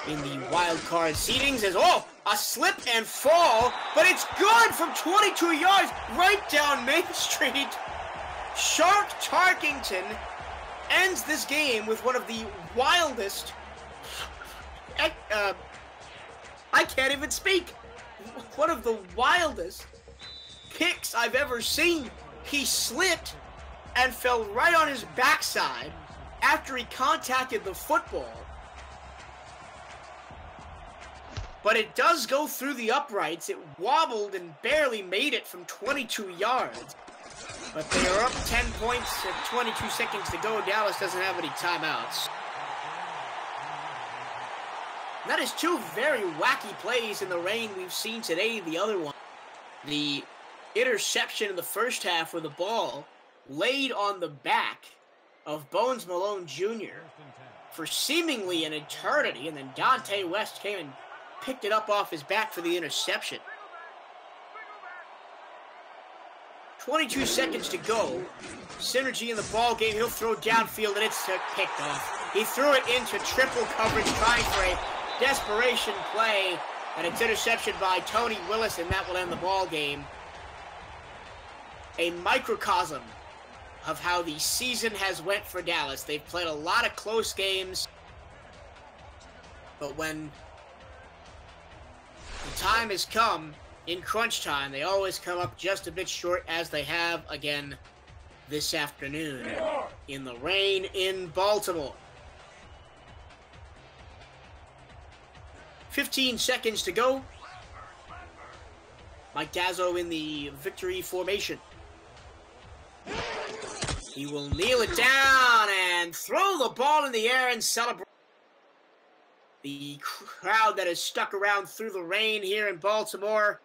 in the wild card seedings. As a slip and fall, but it's good from 22 yards right down Main Street. Shark Tarkington ends this game with one of the wildest, I can't even speak, one of the wildest kicks I've ever seen He slipped and fell right on his backside after he contacted the football. But it does go through the uprights. It wobbled and barely made it from 22 yards. But they are up 10 points at 22 seconds to go. Dallas doesn't have any timeouts. And that is two very wacky plays in the rain we've seen today. The other one, the interception in the first half where the ball laid on the back of Bones Malone Jr. for seemingly an eternity, and then Dante West came and picked it up off his back for the interception. 22 seconds to go. Synergy in the ball game. He'll throw downfield, and it's picked off. He threw it into triple coverage, trying for a desperation play, and it's interception by Tony Willis, and that will end the ball game. A microcosm of how the season has went for Dallas. They've played a lot of close games, but when the time has come, in crunch time, they always come up just a bit short, as they have again this afternoon in the rain in Baltimore. 15 seconds to go. Mike Dazzo in the victory formation. He will kneel it down and throw the ball in the air and celebrate. The crowd that has stuck around through the rain here in Baltimore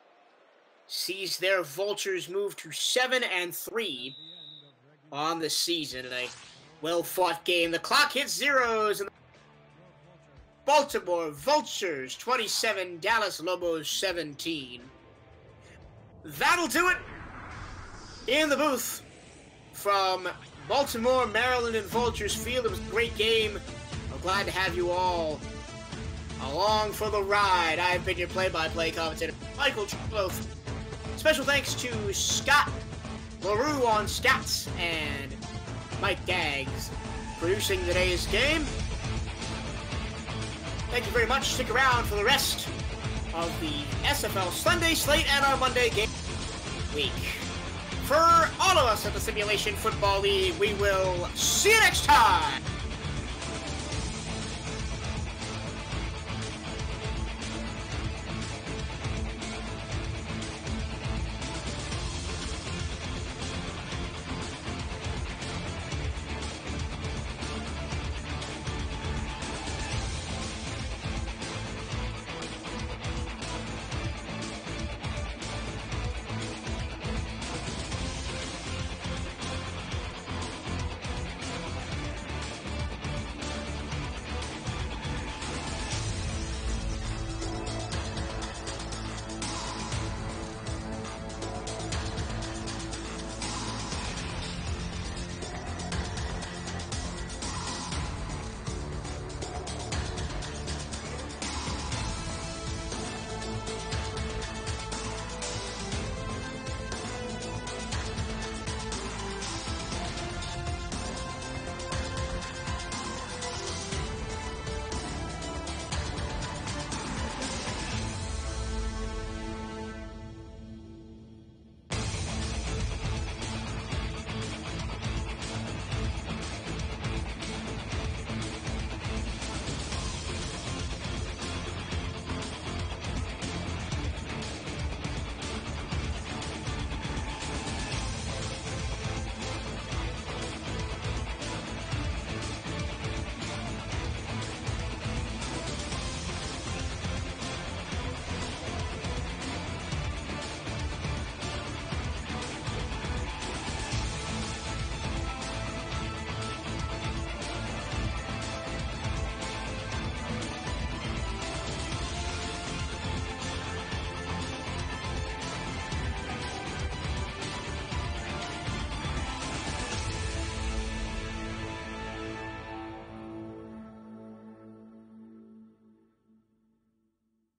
sees their Vultures move to 7-3 on the season in a well-fought game. The clock hits zeros, and Baltimore Vultures 27, Dallas Lobos 17. That'll do it in the booth from Baltimore, Maryland, and Vultures Field. It was a great game. I'm glad to have you all along for the ride. I've been your play-by-play commentator, Michael Truilo. Special thanks to Scott LaRue on stats and Mike Gaggs producing today's game. Thank you very much. Stick around for the rest of the SFL Sunday slate and our Monday game week. For all of us at the Simulation Football League, we will see you next time.